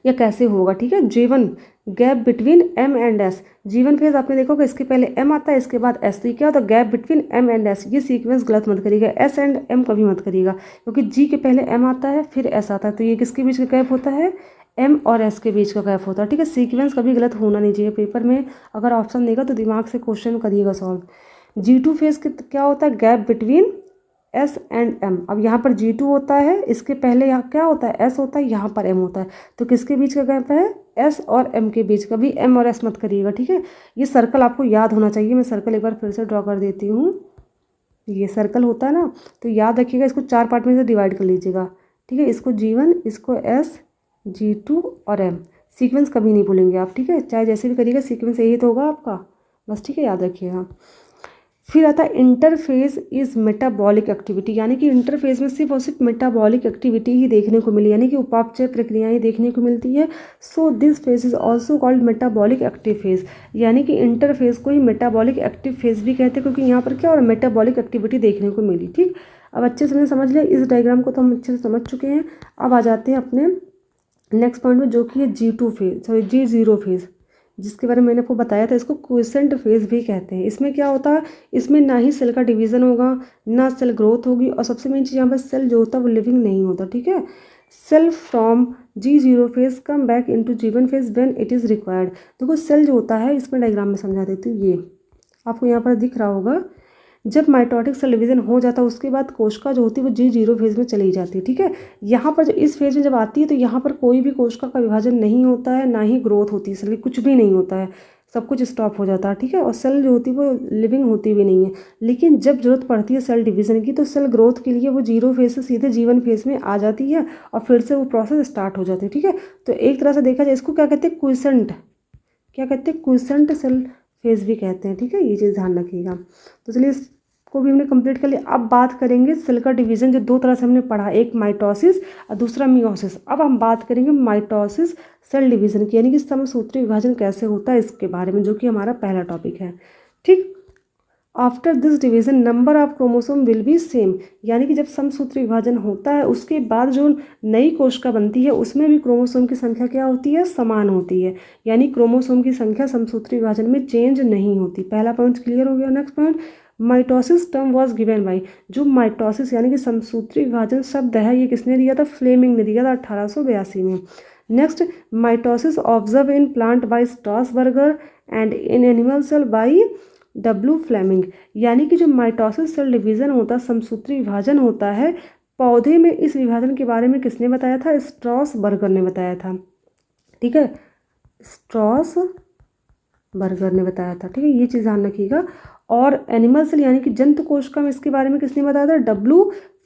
या कैसे होगा, ठीक है। G one gap between M and S. G one phase आपने देखोगे इसके पहले एम आता है, इसके बाद एस, तो ये क्या होता है, gap between M and S. ये सीक्वेंस गलत मत करिएगा, एस एंड एम कभी मत करिएगा, क्योंकि जी के पहले एम आता है फिर एस आता है, तो ये किसके बीच का गैप होता है, एम और एस के बीच का गैप होता है, ठीक है। सीक्वेंस कभी गलत होना नहीं चाहिए। पेपर में अगर ऑप्शन देगा तो दिमाग से क्वेश्चन करिएगा सॉल्व। G2 फेज क्या होता है, gap between S and M. अब यहाँ पर G2 होता है, इसके पहले यहाँ क्या होता है, एस होता है, यहाँ पर एम होता है, तो किसके बीच का गैप है, एस और एम के बीच। कभी एम और एस मत करिएगा, ठीक है। ये सर्कल आपको याद होना चाहिए। मैं सर्कल एक बार फिर से ड्रॉ कर देती हूँ। ये सर्कल होता है ना, तो याद रखिएगा, इसको 4 पार्ट में से डिवाइड कर लीजिएगा, ठीक है। इसको G1, इसको एस, G2 और एम। सीक्वेंस कभी नहीं भूलेंगे आप, ठीक है, चाहे जैसे भी करिएगा सीक्वेंस यही तो होगा आपका, बस, ठीक है, याद रखिएगा। फिर आता है इंटरफेज इज मेटाबॉलिक एक्टिविटी, यानी कि इंटरफेज में सिर्फ और सिर्फ मेटाबॉलिक एक्टिविटी ही देखने को मिली, यानी कि उपापचय प्रक्रियाएं देखने को मिलती है। So this phase is also called metabolic active phase, यानी कि इंटरफेज को ही मेटाबॉलिक एक्टिव फेज भी कहते हैं, क्योंकि यहाँ पर क्या हो रहा है, मेटाबॉलिक एक्टिविटी देखने को मिली, ठीक। अब अच्छे से समझ लिया, इस डायग्राम को तो हम अच्छे से समझ चुके हैं। अब आ जाते हैं अपने नेक्स्ट पॉइंट में, जो कि है G2 phase, sorry G0 phase, जिसके बारे में मैंने आपको बताया था। इसको क्विसेंट फेज भी कहते हैं। इसमें क्या होता है, इसमें ना ही सेल का डिवीजन होगा, ना सेल ग्रोथ होगी, और सबसे मेन चीज़ यहाँ पर सेल जो होता है वो लिविंग नहीं होता, ठीक है। Cell from G0 phase come back into G1 phase when it is required. देखो सेल जो होता है, इसमें डायग्राम में समझा देती हूँ। ये आपको यहाँ पर दिख रहा होगा, जब माइटोटिक सेल डिवीजन हो जाता है उसके बाद कोशिका जो होती है वो G0 फेज में चली जाती है, ठीक है। यहाँ पर जो इस फेज में जब आती है तो यहाँ पर कोई भी कोशिका का विभाजन नहीं होता है, ना ही ग्रोथ होती है, सेल कुछ भी नहीं होता है, सब कुछ स्टॉप हो जाता है, ठीक है। और सेल जो होती है वो लिविंग होती भी नहीं है। लेकिन जब जरूरत पड़ती है सेल डिवीजन की, तो सेल ग्रोथ के लिए वो G0 फेज से सीधे G1 फेज में आ जाती है और फिर से वो प्रोसेस स्टार्ट हो जाती है, ठीक है। तो एक तरह से देखा जाए इसको क्या कहते हैं, क्विसेंट, क्या कहते हैं, क्विसेंट सेल फेज भी कहते हैं, ठीक है। ये चीज़ ध्यान रखिएगा। तो चलिए को भी हमने कंप्लीट कर लिया। अब बात करेंगे सेल का डिवीजन, जो 2 तरह से हमने पढ़ा, एक माइटोसिस और दूसरा मियोसिस। अब हम बात करेंगे माइटोसिस सेल डिवीजन की, यानी कि समसूत्री विभाजन कैसे होता है इसके बारे में, जो कि हमारा पहला टॉपिक है, ठीक। After this division number of chromosome will be same, यानी कि जब समसूत्री विभाजन होता है उसके बाद जो नई कोशिका बनती है उसमें भी क्रोमोसोम की संख्या क्या होती है, समान होती है, यानी क्रोमोसोम की संख्या समसूत्री विभाजन में चेंज नहीं होती। पहला पॉइंट क्लियर हो गया। Next point, mitosis term was given by, जो माइटोसिस यानी कि समसूत्री विभाजन शब्द है ये किसने दिया था, फ्लेमिंग ने दिया था 1882 में। Next, mitosis observe in plant by Strasburger and in animal cell by W Flemming, यानी कि जो माइटोसिस सेल डिवीजन होता है, समसूत्री विभाजन होता है पौधे में, इस विभाजन के बारे में किसने बताया था, स्ट्रासबर्गर ने बताया था, ठीक है, स्ट्रासबर्गर ने बताया था, ठीक है, ये चीज़ ध्यान रखिएगा। और एनिमल सेल यानी कि जंतु कोशिका में इसके बारे में किसने बताया था, W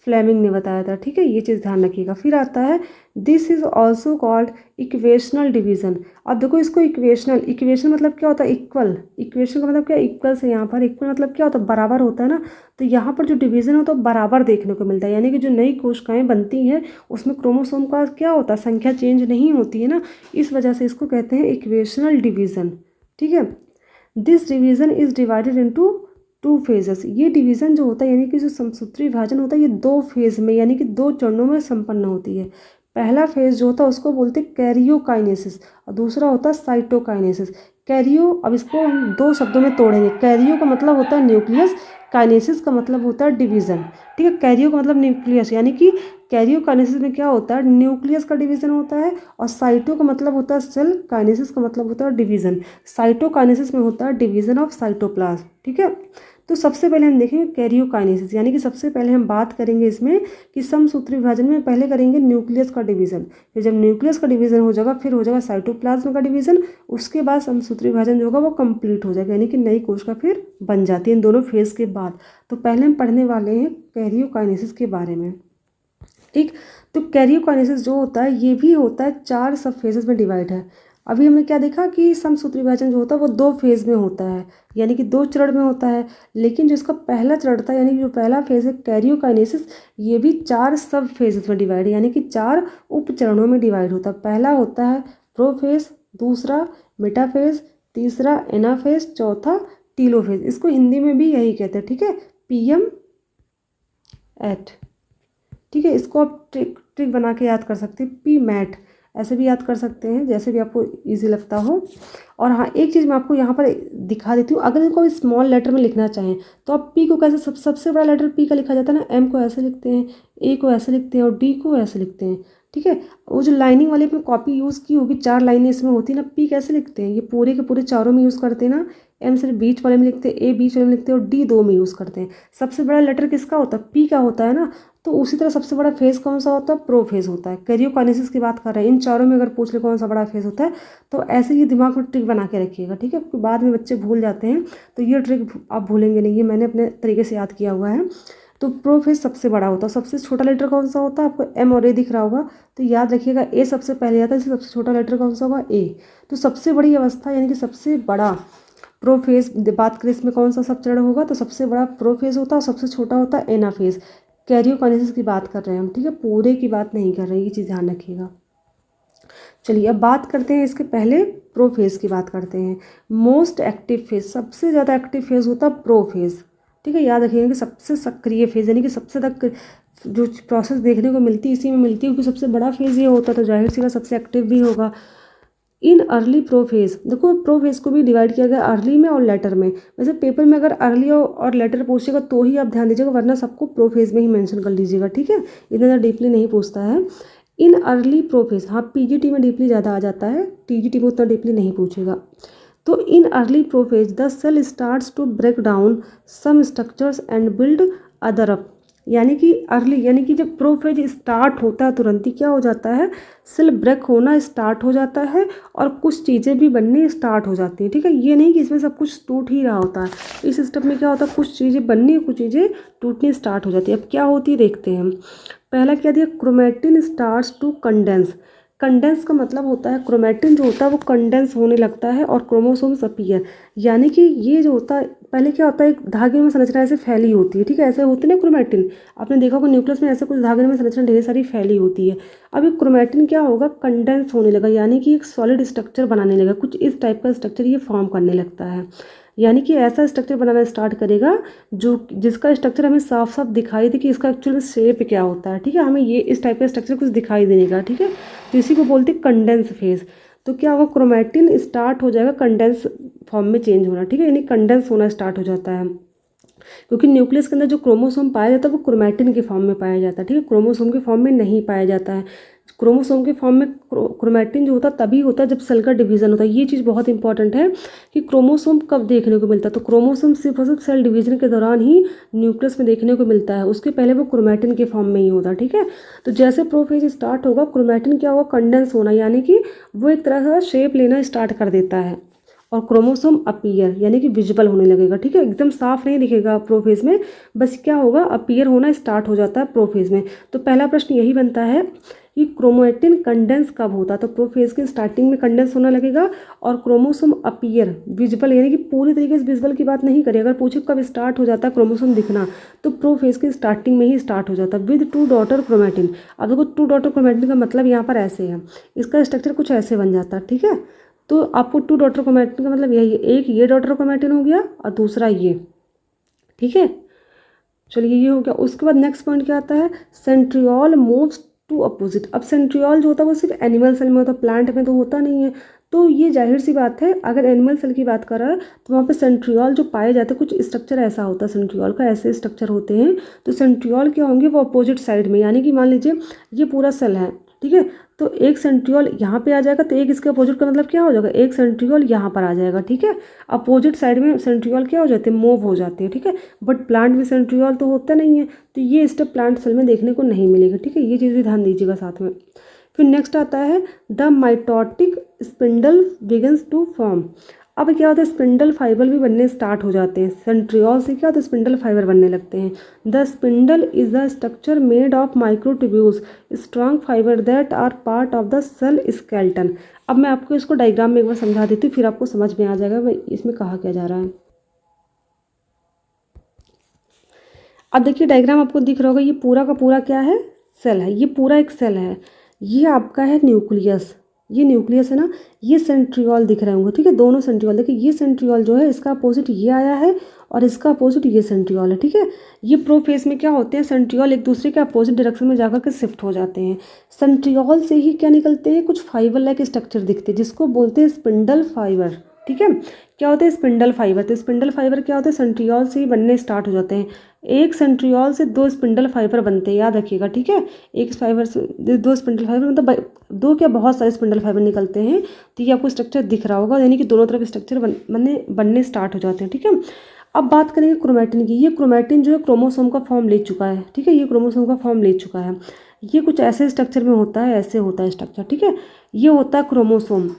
फ्लेमिंग ने बताया था, ठीक है, ये चीज़ ध्यान रखिएगा। फिर आता है this is also called equational division. अब देखो इसको इक्वेशनल, इक्वेशन मतलब क्या होता है, इक्वल, इक्वेशन का मतलब क्या, इक्वल से यहाँ पर इक्वल मतलब क्या होता है, बराबर होता है ना, तो यहाँ पर जो डिवीजन होता है बराबर देखने को मिलता है, यानी कि जो नई कोशिकाएं बनती हैं उसमें क्रोमोसोम का क्या होता है, संख्या चेंज नहीं होती है ना, इस वजह से इसको कहते हैं इक्वेशनल डिवीजन, ठीक है। This division is divided into 2 phases. ये डिवीज़न जो होता है यानी कि जो समसूत्री विभाजन होता है ये 2 फेज में यानी कि 2 चरणों में संपन्न होती है। पहला फेज जो होता है उसको बोलते हैं कैरियोकाइनेसिस और दूसरा होता है साइटोकाइनेसिस। कैरियो, अब इसको हम 2 शब्दों में तोड़ेंगे। कैरियो का मतलब होता है न्यूक्लियस, काइनेसिस का मतलब होता है डिवीज़न, ठीक है। कैरियो का मतलब न्यूक्लियस, यानी कि कैरियोकाइनेसिस में क्या होता है, न्यूक्लियस का डिवीजन होता है, और साइटो का मतलब होता है सेल, काइनेसिस का मतलब होता है डिवीजन। साइटोकाइनेसिस में होता है डिवीजन ऑफ साइटोप्लाज्म, ठीक है। तो सबसे पहले हम देखेंगे कैरियोकाइनेसिस, यानी कि सबसे पहले हम बात करेंगे इसमें कि समसूत्री विभाजन में पहले करेंगे न्यूक्लियस का डिवीजन, फिर जब न्यूक्लियस का डिवीजन हो जाएगा फिर हो जाएगा साइटोप्लाज्म का डिवीजन, उसके बाद समसूत्री विभाजन जो होगा वो कंप्लीट हो जाएगा, यानी कि नई कोशिका फिर बन जाती है इन दोनों फेज के बाद। तो पहले हम पढ़ने वाले हैं कैरियोकाइनेसिस के बारे में, ठीक। तो कैरियोकाइनेसिस जो होता है ये भी होता है 4 सब फेजेस में डिवाइड है। अभी हमने क्या देखा कि समसूत्री विभाजन जो होता है वो 2 फेज़ में होता है, यानी कि 2 चरण में होता है। लेकिन जो इसका पहला चरण था, यानी कि जो पहला फेज़ है कैरियोकाइनेसिस, ये भी 4 सब फेजेस में डिवाइड है, यानी कि 4 उप चरणों में डिवाइड होता है। पहला होता है प्रोफेज, दूसरा मेटाफेज, तीसरा एनाफेज, चौथा टीलोफेज। इसको हिंदी में भी यही कहते हैं, ठीक है, PM एट। ठीक है, इसको आप ट्रिक बना के याद कर सकते हैं, पी मैट, ऐसे भी याद कर सकते हैं, जैसे भी आपको इजी लगता हो। और हाँ, एक चीज़ मैं आपको यहाँ पर दिखा देती हूँ, अगर इनको स्मॉल लेटर में लिखना चाहें तो आप पी को कैसे, सबसे बड़ा लेटर पी का लिखा जाता है ना, एम को ऐसे लिखते हैं, ए को ऐसे लिखते हैं और डी को ऐसे लिखते हैं। ठीक है, वो जो लाइनिंग वाली अपनी कॉपी यूज़ की होगी, 4 लाइनें इसमें होती है ना, पी कैसे लिखते हैं, ये पूरे के पूरे चारों में यूज़ करते हैं ना। एम सिर्फ बीच वाले में लिखते हैं, ए बीच वाले में लिखते हैं और डी 2 में यूज़ करते हैं। सबसे बड़ा लेटर किसका होता है, पी का होता है ना। तो उसी तरह सबसे बड़ा फेज कौन सा होता है, प्रो फेज होता है। कैरियोकाइनेसिस की बात कर रहे हैं, इन चारों में अगर पूछ ले कौन सा बड़ा फेज होता है, तो ऐसे ही दिमाग में ट्रिक बना के रखिएगा, ठीक है, क्योंकि बाद में बच्चे भूल जाते हैं। तो ये ट्रिक आप भूलेंगे नहीं, ये मैंने अपने तरीके से याद किया हुआ है। तो प्रो फेज सबसे बड़ा होता है। सबसे छोटा लेटर कौन सा होता है, आपको एम और ए दिख रहा होगा, तो याद रखिएगा ए सबसे पहले आता है, इसलिए सबसे छोटा लेटर कौन सा होगा, ए। तो सबसे बड़ी अवस्था यानी कि सबसे बड़ा प्रोफेज बात करें इसमें कौन सा सब चरण होगा, तो सबसे बड़ा प्रोफेज होता है और सबसे छोटा होता है एनाफेज। कैरियोकाइनेसिस की बात कर रहे हैं हम, ठीक है, पूरे की बात नहीं कर रहे हैं, ये चीज़ ध्यान रखिएगा। चलिए अब बात करते हैं, इसके पहले प्रोफेज की बात करते हैं। मोस्ट एक्टिव फेज, सबसे ज़्यादा एक्टिव फेज होता है प्रोफेज। ठीक है, याद रखिएगा कि सबसे सक्रिय फेज, यानी कि सबसे तक जो प्रोसेस देखने को मिलती है इसी में मिलती है, क्योंकि सबसे बड़ा फेज ये होता है, तो जाहिर सी बात सबसे एक्टिव भी होगा। इन अर्ली प्रोफेज, देखो प्रोफेज को भी डिवाइड किया गया अर्ली में और लेटर में। वैसे पेपर में अगर अर्ली और लेटर पूछेगा तो ही आप ध्यान दीजिएगा, वरना सबको प्रोफेज में ही मेंशन कर लीजिएगा, ठीक है, इतना ज़्यादा डीपली नहीं पूछता है। इन अर्ली प्रोफेज, हाँ PGT में डीपली ज़्यादा आ जाता है, TGT में उतना डीपली नहीं पूछेगा। तो in early prophase the cell starts to break down some structures and build other up. यानी कि अर्ली, यानी कि जब प्रोफेज स्टार्ट होता है तुरंत ही क्या हो जाता है, सेल ब्रेक होना स्टार्ट हो जाता है और कुछ चीज़ें भी बननी स्टार्ट हो जाती हैं। ठीक है, ये नहीं कि इसमें सब कुछ टूट ही रहा होता है, इस सिस्टम में क्या होता है, कुछ चीज़ें बननी, कुछ चीज़ें टूटनी स्टार्ट हो जाती है। अब क्या होती है देखते हैं। पहला क्या दिया, chromatin starts to condense. Condense का मतलब होता है, क्रोमेटिन जो होता है वो कंडेंस होने लगता है और क्रोमोसोम्स अपीयर, यानी कि ये जो होता है, पहले क्या होता है, एक धागे में संरचना ऐसे फैली होती है, ठीक है, ऐसे होते ना क्रोमेटिन, आपने देखा होगा न्यूक्लियस में ऐसे कुछ धागे में संरचना ढेर सारी फैली होती है। अब ये क्रोमेटिन क्या होगा, कंडेंस होने लगा, यानी कि एक सॉलिड स्ट्रक्चर बनाने लगा, कुछ इस टाइप का स्ट्रक्चर ये फॉर्म करने लगता है। यानी कि ऐसा स्ट्रक्चर बनाना स्टार्ट करेगा जो जिसका स्ट्रक्चर हमें साफ साफ दिखाई दे कि इसका एक्चुअल में शेप क्या होता है, ठीक है, हमें ये इस टाइप का स्ट्रक्चर कुछ दिखाई देने का, ठीक है, तो इसी को बोलते हैं कंडेंस फेज। तो क्या होगा, क्रोमेटिन स्टार्ट हो जाएगा कंडेंस फॉर्म में चेंज होना, ठीक है, यानी कंडेंस होना स्टार्ट हो जाता है, क्योंकि न्यूक्लियस के अंदर जो क्रोमोसोम पाया जाता है वो क्रोमेटिन के फॉर्म में पाया जाता है, ठीक है, क्रोमोसोम के फॉर्म में नहीं पाया जाता है। क्रोमोसोम के फॉर्म में क्रोमेटिन जो होता है तभी होता है जब सेल का डिवीजन होता है। ये चीज़ बहुत इंपॉर्टेंट है कि क्रोमोसोम कब देखने को मिलता है, तो क्रोमोसोम सिर्फ और सिर्फ सेल डिवीजन के दौरान ही न्यूक्लियस में देखने को मिलता है, उसके पहले वो क्रोमेटिन के फॉर्म में ही होता है, ठीक है। तो जैसे प्रोफेज स्टार्ट होगा, क्रोमेटिन क्या होगा, कंडेंस होना, यानी कि वो एक तरह से शेप लेना स्टार्ट कर देता है और क्रोमोसोम अपीयर यानी कि विजिबल होने लगेगा, ठीक है, एकदम साफ नहीं दिखेगा प्रोफेज में, बस क्या होगा, अपीयर होना स्टार्ट हो जाता है प्रोफेज में। तो पहला प्रश्न यही बनता है कि क्रोमेटिन कंडेंस कब होता है, तो प्रोफेज के स्टार्टिंग में कंडेंस होने लगेगा और क्रोमोसोम अपीयर विजिबल, यानी कि पूरी तरीके से विजिबल की बात नहीं करें, अगर पूछे कब स्टार्ट हो जाता है क्रोमोसोम दिखना, तो प्रोफेज के स्टार्टिंग में ही स्टार्ट हो जाता है विद 2 डॉटर क्रोमेटिन। अब देखो 2 डॉटर क्रोमेटिन का मतलब यहाँ पर ऐसे है, इसका स्ट्रक्चर कुछ ऐसे बन जाता है, ठीक है, तो आपको 2 डॉटर क्रोमेटिन का मतलब यही है, एक ये डॉटर क्रोमेटिन हो गया और दूसरा ये, ठीक है। चलिए ये हो गया। उसके बाद नेक्स्ट पॉइंट क्या आता है, सेंट्रियोल मूव्स टू अपोजिट। अब सेंट्रियोल जो होता है वो सिर्फ एनिमल सेल में होता है, प्लांट में तो होता नहीं है, तो ये जाहिर सी बात है अगर एनिमल सेल की बात कर रहा है तो वहाँ पे सेंट्रियोल जो पाए जाते हैं कुछ स्ट्रक्चर ऐसा होता है, सेंट्रियोल का ऐसे स्ट्रक्चर होते हैं। तो सेंट्रियोल क्या होंगे, वो अपोजिट साइड में, यानी कि मान लीजिए ये पूरा सेल है, ठीक है, तो एक सेंट्रियोल यहाँ पे आ जाएगा, तो एक इसके अपोजिट का मतलब क्या हो जाएगा, एक सेंट्रियोल यहाँ पर आ जाएगा, ठीक है, अपोजिट साइड में सेंट्रियोल क्या हो जाते हैं, मूव हो जाते हैं, ठीक है, बट प्लांट में सेंट्रियोल तो होता नहीं है, तो ये स्टेप प्लांट सेल में देखने को नहीं मिलेगा, ठीक है, ये चीज़ भी ध्यान दीजिएगा साथ में। फिर नेक्स्ट आता है the mitotic spindle begins to form. अब क्या होता है, स्पिंडल फाइबर भी बनने स्टार्ट हो जाते हैं। सेंट्रियोल से क्या होता है, स्पिंडल फाइबर बनने लगते हैं। The spindle is the structure made of microtubules strong fibre that are part of the cell skeleton. अब मैं आपको इसको डायग्राम में एक बार समझा देती हूँ, फिर आपको समझ में आ जाएगा भाई इसमें कहा क्या जा रहा है। अब देखिए डायग्राम आपको दिख रहा होगा, ये पूरा का पूरा क्या है, सेल है। ये पूरा एक सेल है। ये आपका है न्यूक्लियस, ये न्यूक्लियस है ना। ये सेंट्रियोल दिख रहे होंगे, ठीक है, दोनों सेंट्रियोल। देखिए ये सेंट्रियोल जो है इसका अपोजिट ये आया है और इसका अपोजिट ये सेंट्रियोल है, ठीक है। ये प्रोफेज में क्या होते हैं, सेंट्रियोल एक दूसरे के अपोजिट डायरेक्शन में जाकर के शिफ्ट हो जाते हैं। सेंट्रियोल से ही क्या निकलते हैं, कुछ फाइबर लाइक स्ट्रक्चर दिखते हैं जिसको बोलते हैं स्पिंडल फाइबर, ठीक है। क्या होते हैं, स्पिंडल फाइबर। तो स्पिंडल फाइबर क्या होते हैं, सेंट्रियोल से ही बनने स्टार्ट हो जाते हैं। एक सेंट्रियोल से दो स्पिंडल फाइबर बनते हैं, याद रखिएगा, ठीक है। एक फाइबर से दो स्पिंडल फाइबर, मतलब दो क्या बहुत सारे स्पिंडल फाइबर निकलते हैं। तो ये आपको स्ट्रक्चर दिख रहा होगा, यानी कि दोनों तरफ स्ट्रक्चर बनने स्टार्ट हो जाते हैं, ठीक है। अब बात करेंगे क्रोमैटिन की। ये क्रोमैटिन जो है क्रोमोसोम का फॉर्म ले चुका है, ठीक है। ये क्रोमोसोम का फॉर्म ले चुका है। ये कुछ ऐसे स्ट्रक्चर में होता है, ऐसे होता है स्ट्रक्चर, ठीक है। ये होता है क्रोमोसोम,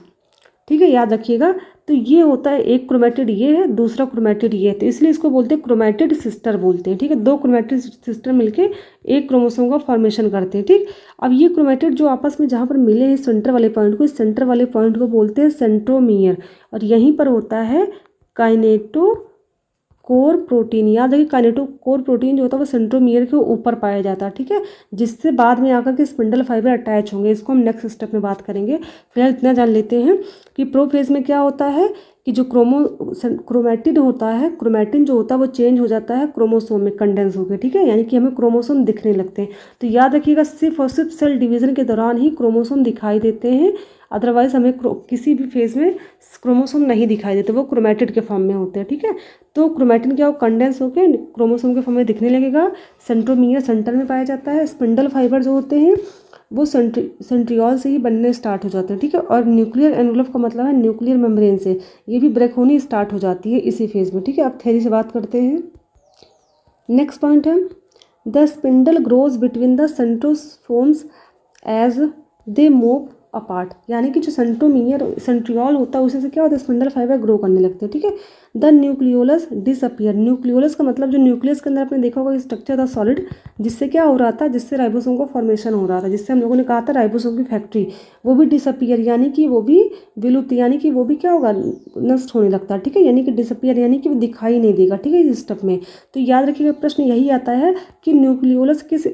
ठीक है, याद रखिएगा। तो ये होता है एक क्रोमैटिड ये है, दूसरा क्रोमैटिड ये है, तो इसलिए इसको बोलते हैं क्रोमैटिड सिस्टर बोलते हैं, ठीक है। दो क्रोमैटिड सिस्टर मिलके एक क्रोमोसोम का फॉर्मेशन करते हैं, ठीक। अब ये क्रोमैटिड जो आपस में जहाँ पर मिले हैं सेंटर वाले पॉइंट को, इस सेंटर वाले पॉइंट को बोलते हैं सेंट्रोमियर। और यहीं पर होता है काइनेटो कोर प्रोटीन। याद रखिए काइनेटो कोर प्रोटीन जो होता है वो सेंट्रोमियर के ऊपर पाया जाता है, ठीक है, जिससे बाद में आकर के स्पिंडल फाइबर अटैच होंगे। इसको हम नेक्स्ट स्टेप में बात करेंगे। फिलहाल इतना जान लेते हैं कि प्रोफेज में क्या होता है कि जो क्रोमैटिड होता है, क्रोमैटिन जो होता है वो चेंज हो जाता है क्रोमोसोम में कंडेंस होकर, ठीक है, यानी कि हमें क्रोमोसोम दिखने लगते हैं। तो याद रखिएगा सिर्फ और सिर्फ सेल डिवीजन के दौरान ही क्रोमोसोम दिखाई देते हैं, अदरवाइज हमें किसी भी फेज में क्रोमोसोम नहीं दिखाई देते, वो क्रोमैटिड के फॉर्म में होते हैं, ठीक है। तो क्रोमैटिन क्या हो, कंडेंस होकर क्रोमोसोम के फॉर्म में दिखने लगेगा। सेंट्रोमियर सेंटर में पाया जाता है। स्पिंडल फाइबर जो होते हैं वो सेंट्रियोल से ही बनने स्टार्ट हो जाते हैं, ठीक है। और न्यूक्लियर एनवलप का मतलब है न्यूक्लियर मेम्ब्रेन से, ये भी ब्रेक होनी स्टार्ट हो जाती है इसी फेज में, ठीक है। अब थ्योरी से बात करते हैं। नेक्स्ट पॉइंट है the spindle grows between the centrosomes as they move apart, यानी कि जो सेंट्रियोल होता है उसी से क्या होता है, स्पिंडल फाइबर ग्रो करने लगते हैं, ठीक है। The nucleolus disappear. न्यूक्लियोलस का मतलब जो न्यूक्लियस के अंदर आपने देखा होगा स्ट्रक्चर था सॉलिड, जिससे क्या हो रहा था, जिससे राइबोसोम का फॉर्मेशन हो रहा था, जिससे हम लोगों ने कहा था राइबोसोम की फैक्ट्री, वो भी डिसअपियर यानी कि वो भी विलुप्त, यानी कि वो भी क्या होगा, नष्ट होने लगता है, ठीक है। यानी कि डिसअपियर यानी कि वो दिखाई नहीं देगा, ठीक है, इस स्टेप में। तो याद रखिएगा प्रश्न यही आता है कि न्यूक्लियोलस किस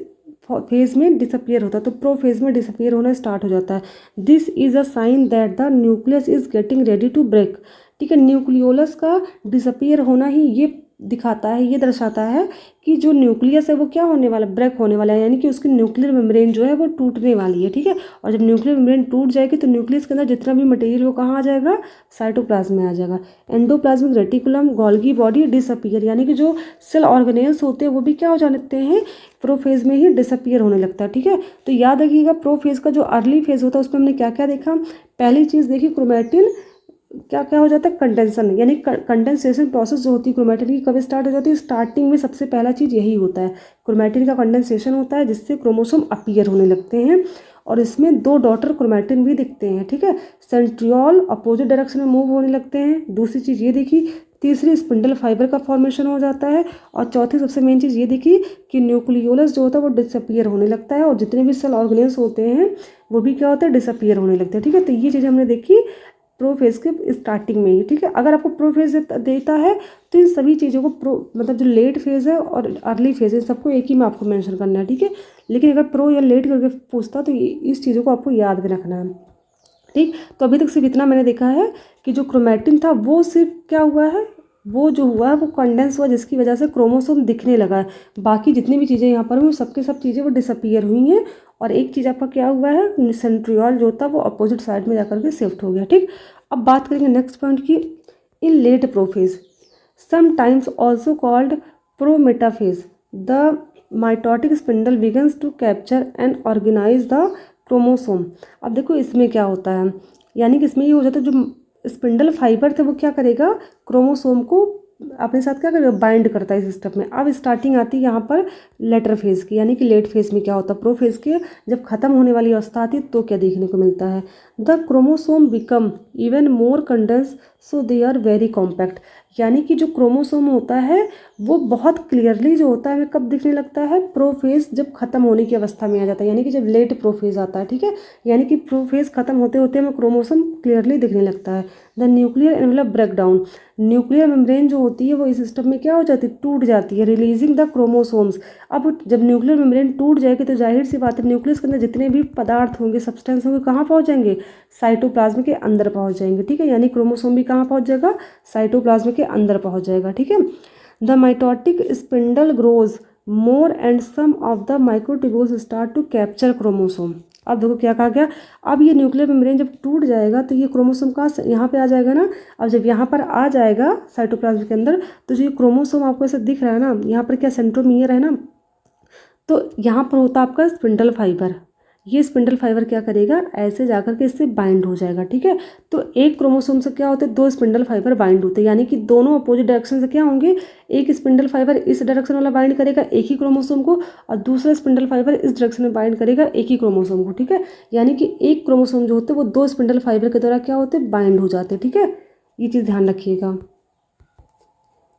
फेज में डिसअपियर होता है, तो प्रो फेज में डिसअपियर होना स्टार्ट हो जाता है। This is a sign that the nucleus is getting ready to break, ठीक है। न्यूक्लियोलस का डिसअपियर होना ही ये दिखाता है, ये दर्शाता है कि जो न्यूक्लियस है वो क्या होने वाला, ब्रेक होने वाला है, यानी कि उसकी न्यूक्लियर मेम्ब्रेन जो है वो टूटने वाली है, ठीक है। और जब न्यूक्लियर मेम्ब्रेन टूट जाएगी तो न्यूक्लियस के अंदर जितना भी मटेरियल वो कहाँ आ जाएगा, साइटोप्लाज्म में आ जाएगा। Endoplasmic reticulum Golgi body disappear, यानी कि जो सेल ऑर्गेनेल्स होते हैं वो भी क्या हो जाते हैं, प्रोफेज में ही डिसअपियर होने लगता है, ठीक है। तो याद रखिएगा प्रोफेज का जो अर्ली फेज होता है उसमें हमने क्या क्या देखा। पहली चीज़ देखी क्रोमैटिन क्या क्या हो जाता है, कंडेंसन, यानी कंडेंसेशन प्रोसेस जो होती है क्रोमैटिन की कब स्टार्ट हो जाती है, स्टार्टिंग में सबसे पहला चीज़ यही होता है, क्रोमैटिन का कंडेंसेशन होता है जिससे क्रोमोसोम अपीयर होने लगते हैं। और इसमें दो डॉटर क्रोमैटिन भी दिखते हैं, ठीक है। सेंट्रियोल अपोजिट डायरेक्शन में मूव होने लगते हैं, दूसरी चीज़ ये देखी। तीसरी स्पिंडल फाइबर का फॉर्मेशन हो जाता है। और चौथी सबसे मेन चीज़ ये देखी कि न्यूक्लियोलस जो होता है वो डिसअपियर होने लगता है, और जितने भी सेल ऑर्गेनेल्स होते हैं वो भी क्या होते हैं, डिसअपियर होने लगते हैं, ठीक है। तो ये चीज़ हमने देखी प्रोफेज के स्टार्टिंग में ही, ठीक है। अगर आपको प्रोफेज देता है तो इन सभी चीज़ों को मतलब जो लेट फेज है और अर्ली फेज है सबको एक ही में आपको मेंशन करना है, ठीक है। लेकिन अगर प्रो या लेट करके पूछता तो इस चीज़ों को आपको याद में रखना है, ठीक। तो अभी तक सिर्फ इतना मैंने देखा है कि जो क्रोमैटिन था वो सिर्फ क्या हुआ है, वो जो हुआ है वो कंडेंस हुआ जिसकी वजह से क्रोमोसोम दिखने लगा है। बाकी जितनी भी चीज़ें यहाँ पर हुई सबके सब चीज़ें वो डिसअपियर हुई हैं। और एक चीज़ आपका क्या हुआ है, सेंट्रियोल जो था वो अपोजिट साइड में जाकर के शिफ्ट हो गया, ठीक। अब बात करेंगे नेक्स्ट पॉइंट की, in late prophase sometimes also called prometaphase the mitotic spindle begins to capture and organize the chromosome. अब देखो इसमें क्या होता है, यानी कि इसमें ये हो जाता है जो स्पिंडल फाइबर थे वो क्या करेगा, क्रोमोसोम को अपने साथ क्या करेगा, बाइंड करता है इस स्टेप में। अब स्टार्टिंग आती है यहाँ पर लेटर फेज की, यानी कि लेट फेज में क्या होता है, प्रो फेज के जब खत्म होने वाली अवस्था आती है तो क्या देखने को मिलता है, the chromosome become even more condense so they are very compact. यानी कि जो क्रोमोसोम होता है वो बहुत क्लियरली जो होता है हमें कब दिखने लगता है, प्रोफेज जब खत्म होने की अवस्था में आ जाता है, यानी कि जब लेट प्रोफेज आता है, ठीक है। यानी कि प्रोफेज खत्म होते होते हमें क्रोमोसोम क्लियरली दिखने लगता है। The nuclear envelope break down, nuclear membrane जो होती है वो इस सिस्टम में क्या हो जाती है, टूट जाती है, रिलीजिंग द क्रोमोसोम्स। अब जब न्यूक्लियर मेम्ब्रेन टूट जाएगी तो जाहिर सी बात है न्यूक्लियस के अंदर जितने भी पदार्थ होंगे, सब्सटेंस होंगे, कहाँ पहुँच जाएंगे, साइटोप्लाज्म के अंदर पहुँच जाएंगे, ठीक है। यानी क्रोमोसोम भी कहाँ पहुँच जाएगा, साइटोप्लाज्म के अंदर पहुँच जाएगा, ठीक है। The mitotic spindle grows more and some of the microtubules start to capture chromosome. अब देखो क्या कहा गया, अब ये न्यूक्लियर मेम्ब्रेन जब टूट जाएगा तो ये क्रोमोसोम कहाँ यहाँ पे आ जाएगा ना। अब जब यहाँ पर आ जाएगा साइटोप्लाज्म के अंदर तो जो ये क्रोमोसोम आपको ऐसे दिख रहा है ना, यहाँ पर क्या सेंट्रोमियर है ना, तो यहाँ पर होता है आपका स्पिंडल फाइबर। ये स्पिंडल फाइबर क्या करेगा, ऐसे जाकर के इससे बाइंड हो जाएगा, ठीक है। तो एक क्रोमोसोम से क्या होते हैं, दो स्पिंडल फाइबर बाइंड होते हैं, यानी कि दोनों अपोजिट डायरेक्शन से क्या होंगे, एक स्पिंडल फाइबर इस डायरेक्शन वाला बाइंड करेगा एक ही क्रोमोसोम को, और दूसरा स्पिंडल फाइबर इस डायरेक्शन में बाइंड करेगा एक ही क्रोमोसोम को, ठीक है। यानी कि एक क्रोमोसोम जो होते हैं वो दो स्पिंडल फाइबर के द्वारा क्या होते हैं, बाइंड हो जाते हैं, ठीक है। ये चीज़ ध्यान रखिएगा।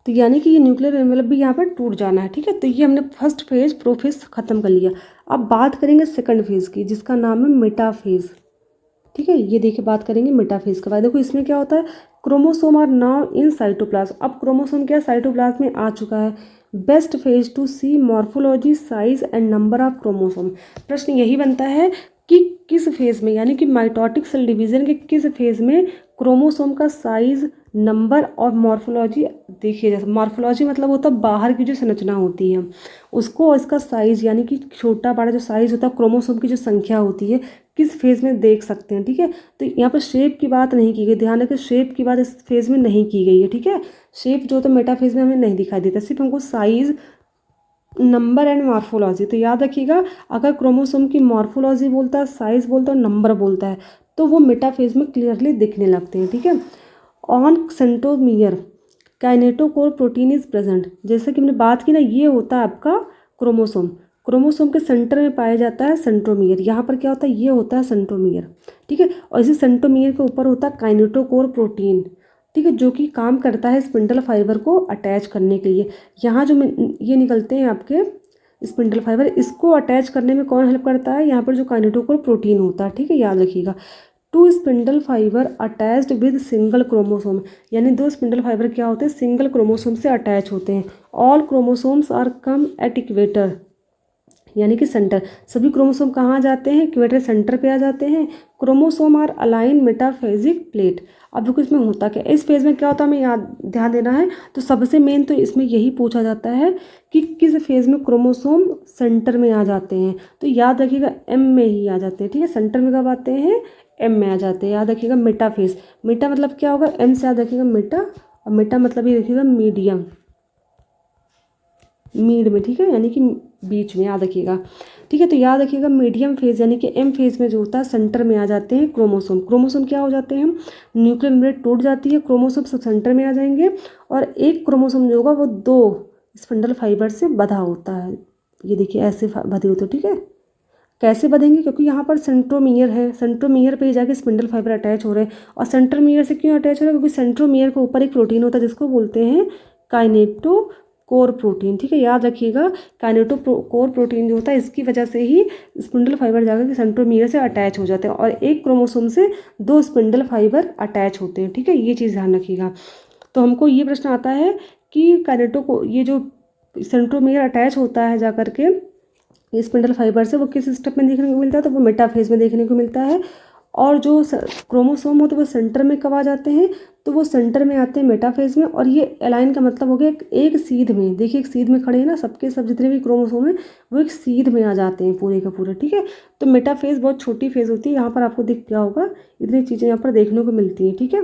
तो यानी कि ये न्यूक्लियर एनवेलप भी यहाँ पर टूट जाना है, ठीक है। तो ये हमने फर्स्ट फेज प्रोफेज खत्म कर लिया। अब बात करेंगे सेकंड फेज की, जिसका नाम है मेटाफेज, ठीक है। ये देखिए बात करेंगे मेटाफेज के बाद। देखो इसमें क्या होता है, chromosome are now in cytoplasm. अब क्रोमोसोम क्या साइटोप्लाज्म में आ चुका है। Best phase to see morphology size and number of chromosome. प्रश्न यही बनता है कि किस फेज में, यानी कि माइटोटिक सेल डिवीजन के किस फेज में क्रोमोसोम का साइज, नंबर और मॉर्फोलॉजी देखिए। जैसे मॉर्फोलॉजी मतलब होता है बाहर की जो संरचना होती है उसको, और इसका साइज यानी कि छोटा बड़ा जो साइज होता है, क्रोमोसोम की जो संख्या होती है किस फेज में देख सकते हैं, ठीक है। तो यहाँ पर शेप की बात नहीं की गई, ध्यान रखें शेप की बात इस फेज में नहीं की गई है, ठीक है। शेप जो तो मेटा फेज में हमें नहीं दिखाई देता, सिर्फ हमको साइज, नंबर एंड मॉर्फोलॉजी। तो याद रखिएगा अगर क्रोमोसोम की मॉर्फोलॉजी बोलता है, साइज बोलता है और नंबर बोलता है तो वो मेटाफेज में क्लियरली दिखने लगते हैं, ठीक है। On centromere kinetochore protein is present. जैसे कि हमने बात की ना, ये होता है आपका क्रोमोसोम, क्रोमोसोम के सेंटर में पाया जाता है सेंट्रोमियर। यहाँ पर क्या होता है, ये होता है सेंट्रोमियर, ठीक है। और इसी सेंट्रोमियर के ऊपर होता है काइनेटोकोर प्रोटीन, ठीक है, जो कि काम करता है स्पिंडल फाइबर को अटैच करने के लिए। यहाँ जो ये निकलते हैं आपके स्पिंडल फाइबर, इसको अटैच करने में कौन हेल्प करता है, यहाँ पर जो काइनेटोकोर प्रोटीन होता है, ठीक है, याद रखिएगा। Two spindle fibre attached with single chromosome, यानी दो स्पिंडल फाइबर क्या होते हैं, सिंगल क्रोमोसोम से अटैच होते हैं। All chromosomes are come at equator, यानी कि सेंटर। सभी क्रोमोसोम कहाँ जाते हैं, इक्वेटर सेंटर पे आ जाते हैं। Chromosome are align metaphasic plate. अब देखो इसमें होता क्या, इस फेज में क्या होता है हमें याद ध्यान देना है। तो सबसे मेन तो इसमें यही पूछा जाता है कि किस फेज में क्रोमोसोम सेंटर में आ जाते हैं। तो याद रखिएगा एम में ही आ जाते हैं, ठीक है। सेंटर में कब आते हैं, एम में आ जाते हैं। याद रखिएगा मेटाफेज, मेटा मतलब क्या होगा, एम से याद रखिएगा मेटा, और मेटा मतलब ये रखिएगा मीडियम, मीड में, ठीक है, यानी कि बीच में, याद रखिएगा, ठीक है। तो याद रखिएगा मीडियम फेज यानी कि एम फेज में जो होता है सेंटर में आ जाते हैं क्रोमोसोम। क्रोमोसोम क्या हो जाते हैं, न्यूक्लियर मेम्ब्रेन टूट जाती है, क्रोमोसोम सब सेंटर में आ जाएंगे, और एक क्रोमोसोम जो होगा वो दो स्पिंडल फाइबर से बंधा होता है। ये देखिए ऐसे बंधे होते हैं, ठीक है। कैसे बंधेंगे, क्योंकि यहाँ पर सेंट्रोमियर है, सेंट्रोमियर पे जाके स्पिंडल फाइबर अटैच हो रहे हैं। और सेंट्रोमियर से क्यों अटैच हो रहे हैं, क्योंकि सेंट्रोमियर के ऊपर एक प्रोटीन होता है जिसको बोलते हैं काइनेटो कोर प्रोटीन, ठीक है। याद रखिएगा काइनेटो कोर प्रोटीन जो होता है इसकी वजह से ही स्पिंडल फाइबर जाकर के सेंट्रोमियर से अटैच हो जाते हैं, और एक क्रोमोसोम से दो स्पिंडल फाइबर अटैच होते हैं, ठीक है। ये चीज़ ध्यान रखिएगा। तो हमको ये प्रश्न आता है कि काइनेटो को, ये जो सेंट्रोमियर अटैच होता है जाकर के ये स्पिंडल फाइबर से, वो किस स्टेप में देखने को मिलता है, तो वो मेटाफेज में देखने को मिलता है। और जो क्रोमोसोम हो तो वो सेंटर में कब आ जाते हैं, तो वो सेंटर में आते हैं मेटाफेज में। और ये अलाइन का मतलब हो गया एक सीध में, देखिए एक सीध में खड़े हैं ना, सबके सब जितने भी क्रोमोसोम हैं वो एक सीध में आ जाते हैं पूरे का पूरे, ठीक है। तो मेटाफेज बहुत छोटी फेज होती है, यहाँ पर आपको दिख गया होगा, इतनी चीज़ें यहाँ पर देखने को मिलती हैं, ठीक है।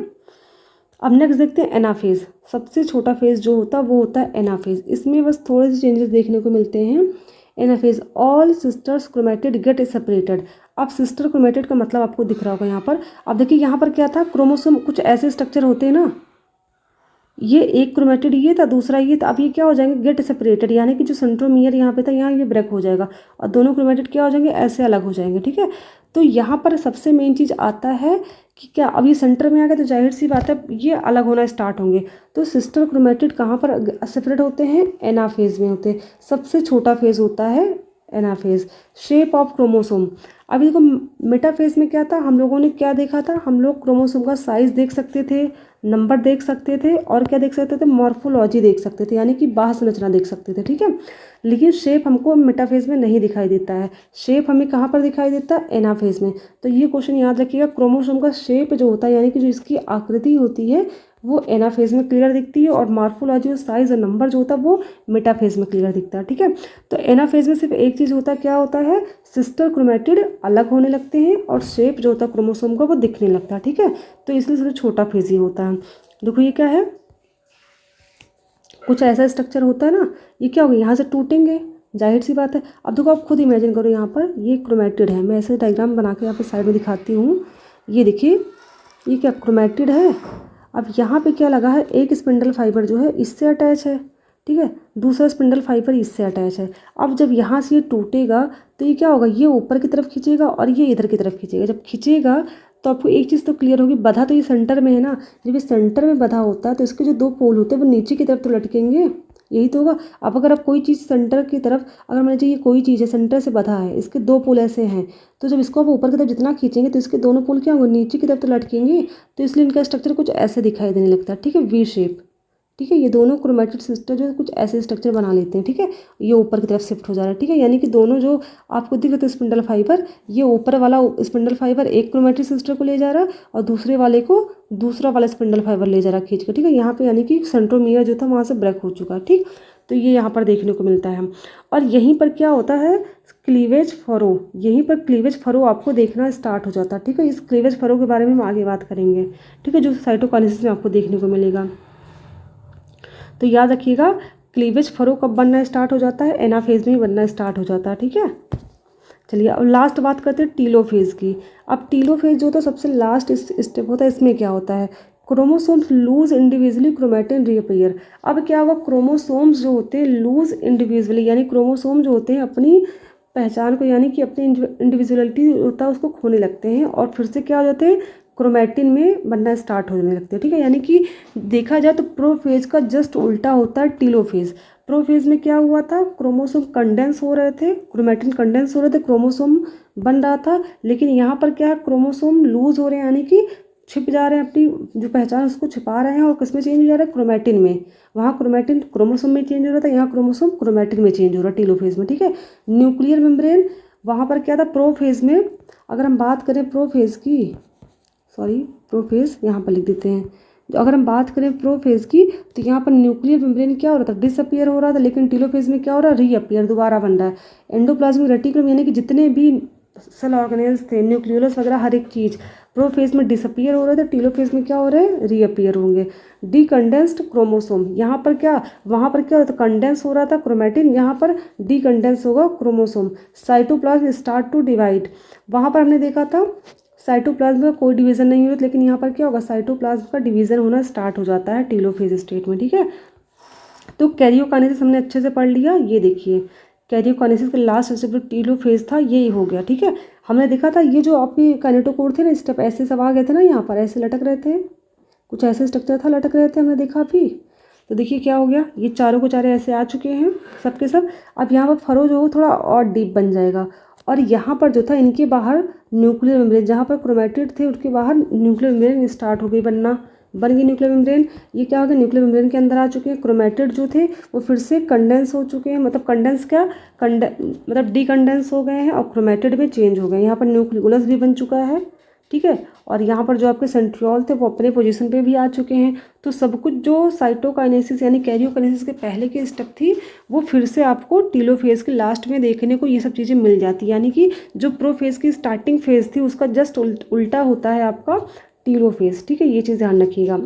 अब नेक्स्ट देखते हैं एनाफेज। सबसे छोटा फेज जो होता है वो होता है एनाफेज। इसमें बस थोड़े से चेंजेस देखने को मिलते हैं। Anaphase all sisters chromatid get separated. अब सिस्टर क्रोमेटिड का मतलब आपको दिख रहा होगा यहाँ पर। अब देखिए यहाँ पर क्या था, क्रोमोसोम कुछ ऐसे स्ट्रक्चर होते हैं ना, ये एक क्रोमेटिड ये था, दूसरा ये था। अब ये क्या हो जाएंगे, गेट सेपरेटेड, यानी कि जो सेंट्रोमियर यहाँ पे था यहाँ ये ब्रेक हो जाएगा और दोनों क्रोमेटिड क्या हो जाएंगे, ऐसे अलग हो जाएंगे। ठीक है, तो यहाँ पर सबसे मेन चीज़ आता है कि क्या अब ये सेंटर में आ गया तो जाहिर सी बात है ये अलग होना स्टार्ट होंगे। तो सिस्टर क्रोमेटिड कहाँ पर सेपरेट होते हैं, एनाफेज में होते हैं। सबसे छोटा फेज होता है एनाफेज। शेप ऑफ क्रोमोसोम, अभी देखो मेटाफेज में क्या था, हम लोगों ने क्या देखा था, हम लोग क्रोमोसोम का साइज देख सकते थे, नंबर देख सकते थे और क्या देख सकते थे, मॉर्फोलॉजी देख सकते थे, यानी कि बाह्य संरचना देख सकते थे। ठीक है, लेकिन शेप हमको मेटाफेज में नहीं दिखाई देता है। शेप हमें कहाँ पर दिखाई देता है, एनाफेज में। तो ये क्वेश्चन याद रखिएगा, क्रोमोसोम का शेप जो होता है यानी कि जो इसकी आकृति होती है वो एनाफेज में क्लियर दिखती है और मॉर्फोलॉजी और साइज और नंबर जो होता है वो मेटाफेज में क्लियर दिखता है। ठीक है, तो एनाफेज में सिर्फ एक चीज़ होता है, क्या होता है, सिस्टर क्रोमेटिड अलग होने लगते हैं और शेप जो होता है क्रोमोसोम का वो दिखने लगता है। ठीक है, तो इसलिए सबसे छोटा फेज ही होता है। देखो ये क्या है, कुछ ऐसा स्ट्रक्चर होता है ना, ये क्या होगा, यहाँ से टूटेंगे, जाहिर सी बात है। अब देखो आप खुद इमेजिन करो, यहाँ पर ये क्रोमेटिड है, मैं ऐसे डायग्राम बना के यहाँ पे साइड में दिखाती हूँ। ये देखिए ये क्या क्रोमेटिड है। अब यहाँ पे क्या लगा है, एक स्पिंडल फाइबर जो है इससे अटैच है। ठीक है, दूसरा स्पिंडल फाइबर इससे अटैच है। अब जब यहाँ से ये टूटेगा तो ये क्या होगा, ये ऊपर की तरफ खींचेगा और ये इधर की तरफ खींचेगा। जब खींचेगा तो आपको एक चीज़ तो क्लियर होगी, बधा तो ये सेंटर में है ना, जब ये सेंटर में बधा होता है तो इसके जो दो पोल होते हैं वो नीचे की तरफ तो लटकेंगे, यही तो होगा। अब अगर आप कोई चीज़ सेंटर की तरफ, अगर मान लीजिए ये कोई चीज़ है सेंटर से बधा है, इसके दो पोल ऐसे हैं, तो जब इसको आप ऊपर की तरफ जितना खींचेंगे तो इसके दोनों पोल क्या होंगे, नीचे की तरफ तो लटकेंगे। तो इसलिए इनका स्ट्रक्चर कुछ ऐसे दिखाई देने लगता है। ठीक है, वी शेप। ठीक है, ये दोनों क्रोमेटिड सिस्टर जो है कुछ ऐसे स्ट्रक्चर बना लेते हैं। ठीक है, ये ऊपर की तरफ शिफ्ट हो जा रहा है। ठीक है, यानी कि दोनों जो आपको दिख रहे थे स्पिंडल फाइबर, ये ऊपर वाला स्पिंडल फाइबर एक क्रोमेटिड सिस्टर को ले जा रहा है और दूसरे वाले को दूसरा वाला स्पिंडल फाइबर ले जा रहा है खींच कर। ठीक है, यहाँ पे यानी कि सेंट्रोमियर जो था वहाँ से ब्रेक हो चुका है। ठीक, तो ये यहाँ पर देखने को मिलता है। और यहीं पर क्या होता है, क्लीवेज फरो, यहीं पर क्लीवेज फरो आपको देखना स्टार्ट हो जाता है। ठीक है, इस क्लीवेज फरो के बारे में हम आगे बात करेंगे। ठीक है, जो साइटोकाइनेसिस में आपको देखने को मिलेगा। तो याद रखिएगा, क्लीवेज फरो कब बनना स्टार्ट हो जाता है, एनाफेज में ही बनना स्टार्ट हो जाता है। ठीक है, चलिए अब लास्ट बात करते हैं टीलोफेज की। अब टीलोफेज जो होता है सबसे लास्ट स्टेप होता है, इसमें क्या होता है, chromosomes loose individually, chromatin reappear. अब क्या होगा, क्रोमोसोम्स जो होते हैं लूज इंडिविजुअली, यानी क्रोमोसोम जो होते हैं अपनी पहचान को यानी कि अपनी इंडिविजुअलिटी होता है उसको खोने लगते हैं और फिर से क्या हो जाते हैं, क्रोमेटिन में बनना स्टार्ट होने लगते हैं। ठीक है, यानी कि देखा जाए तो प्रोफेज का जस्ट उल्टा होता है टीलोफेज। प्रोफेज में क्या हुआ था, क्रोमोसोम कंडेंस हो रहे थे, क्रोमेटिन कंडेंस हो रहे थे, क्रोमोसोम बन रहा था। लेकिन यहाँ पर क्या है, क्रोमोसोम लूज हो रहे हैं, यानी कि छिप जा रहे हैं, अपनी जो पहचान है उसको छिपा रहे हैं और किस में चेंज हो जा रहा है, क्रोमेटिन में। वहाँ क्रोमेटिन क्रोमोसोम में चेंज हो रहा था, यहाँ क्रोमोसोम क्रोमेटिन में चेंज हो रहा है टीलोफेज में। ठीक है, न्यूक्लियर मेम्ब्रेन वहाँ पर क्या था, प्रोफेज में अगर हम बात करें प्रोफेज की, सॉरी प्रोफेज यहाँ पर लिख देते हैं, अगर हम बात करें प्रोफेज की तो यहाँ पर न्यूक्लियर मेम्ब्रेन क्या हो रहा था, डिसअपियर हो रहा था, लेकिन टीलोफेज में क्या हो रहा है, रीअपियर, दोबारा बन रहा है। एंडोप्लाज्मिक रेटिकुलम यानी कि जितने भी सेल ऑर्गेनेल्स थे, न्यूक्लियोलस वगैरह हर एक चीज़ प्रोफेज में डिसअपियर हो रहे थे, टीलोफेज में क्या हो रहे हैं, रीअपियर होंगे। डीकंडेंस्ड क्रोमोसोम, यहाँ पर क्या, वहाँ पर क्या होता है, कंडेंस हो रहा था क्रोमेटिन, यहाँ पर डीकंडेंस होगा chromosome. Cytoplasm start to divide, वहाँ पर हमने देखा था साइटोप्लाज्म का कोई डिवीजन नहीं होता, लेकिन यहाँ पर क्या होगा, साइटोप्लाज्म का डिवीजन होना स्टार्ट हो जाता है टीलोफेज स्टेट में। ठीक है, तो कैरियोकाइनेसिस हमने अच्छे से पढ़ लिया। ये देखिए कैरियोकाइनेसिस का लास्ट स्टेप टीलोफेज था, ये हो गया। ठीक है, हमने देखा था ये जो आपके काइनेटोकोर थे ना, स्टेप ऐसे सब आ गए थे ना, यहाँ पर ऐसे लटक रहे थे, कुछ ऐसे स्ट्रक्चर था लटक रहे थे, हमने देखा अभी। तो देखिए क्या हो गया, ये चारों को चारे ऐसे आ चुके हैं सब के सब। अब यहाँ पर फरो जो हो थोड़ा और डीप बन जाएगा और यहाँ पर जो था इनके बाहर न्यूक्लियर मेम्ब्रेन, जहाँ पर क्रोमेटिड थे उसके बाहर न्यूक्लियर मेम्ब्रेन स्टार्ट हो गई बनना, बन गई न्यूक्लियर मेम्ब्रेन। ये क्या हो गया, न्यूक्लियर मेम्ब्रेन के अंदर आ चुके हैं। क्रोमेटिड जो थे वो फिर से कंडेंस हो चुके हैं, मतलब कंडेंस क्या, मतलब डीकंडेंस हो गए हैं और क्रोमेटिड में चेंज हो गए। यहाँ पर न्यूक्लियोलस भी बन चुका है। ठीक है, और यहाँ पर जो आपके सेंट्रियोल थे वो अपने पोजीशन पे भी आ चुके हैं। तो सब कुछ जो साइटोकाइनेसिस यानी कैरियोकाइनेसिस के पहले की स्टेप थी वो फिर से आपको टीलोफेज के लास्ट में देखने को ये सब चीज़ें मिल जाती, यानी कि जो प्रोफेज की स्टार्टिंग फेज थी उसका जस्ट उल्टा होता है आपका टीलोफेज। ठीक है, ये चीज़ ध्यान रखिएगा।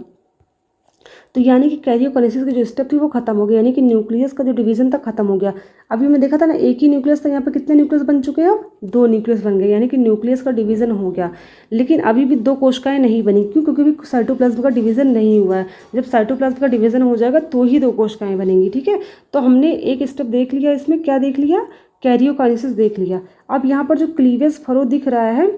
तो यानी कि कैरियोकाइनेसिस की जो स्टेप थी वो खत्म हो गया, यानी कि न्यूक्लियस का जो डिवीजन था खत्म हो गया। अभी मैं देखा था ना, एक ही न्यूक्लियस था, यहाँ पे कितने न्यूक्लियस बन चुके हैं, अब 2 न्यूक्लियस बन गए, यानी कि न्यूक्लियस का डिवीजन हो गया। लेकिन अभी भी 2 कोशिकाएं नहीं बनी, क्यों? क्योंकि अभी साइटोप्लाज्म का डिवीजन नहीं हुआ है। जब साइटोप्लाज्म का डिवीजन हो जाएगा तो ही 2 कोशिकाएं बनेंगी, ठीक है। तो हमने एक स्टेप देख लिया, इसमें क्या देख लिया, कैरियोकाइनेसिस देख लिया। अब यहाँ पर जो क्लीवेज फरो दिख रहा है,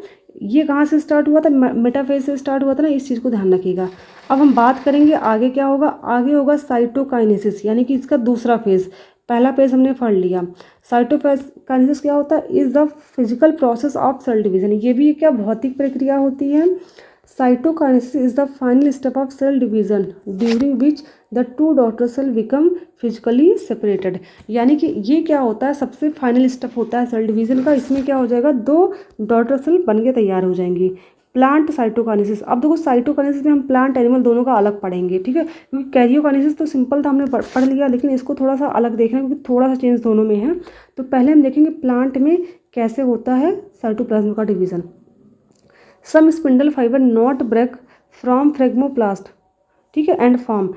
ये कहाँ से स्टार्ट हुआ था, मेटाफेज से स्टार्ट हुआ था ना, इस चीज़ को ध्यान रखिएगा। अब हम बात करेंगे आगे क्या होगा, आगे होगा साइटोकाइनेसिस, यानी कि इसका दूसरा फेज। पहला फेज हमने पढ़ लिया। साइटोकाइनेसिस क्या होता है, is the physical process of cell division. ये भी क्या भौतिक प्रक्रिया होती है। Cytokinesis is the final step of cell division during which the 2 daughter cell become physically separated. यानी कि ये क्या होता है, सबसे फाइनल स्टेप होता है सेल डिवीजन का। इसमें क्या हो जाएगा, 2 डॉटर सेल बन के तैयार हो जाएंगी। प्लांट साइटोकाइनेसिस, अब देखो साइटोकाइनेसिस में हम प्लांट एनिमल दोनों का अलग पढ़ेंगे, ठीक है। क्योंकि कैरियोकाइनेसिस तो सिंपल था, हमने पढ़ लिया, लेकिन इसको थोड़ा सा अलग देखना है क्योंकि थोड़ा सा चेंज दोनों में है। तो पहले हम देखेंगे प्लांट में कैसे होता है साइटोप्लाज्म का division. Some spindle fiber not break from phragmoplast, ठीक है, एंड फॉर्म।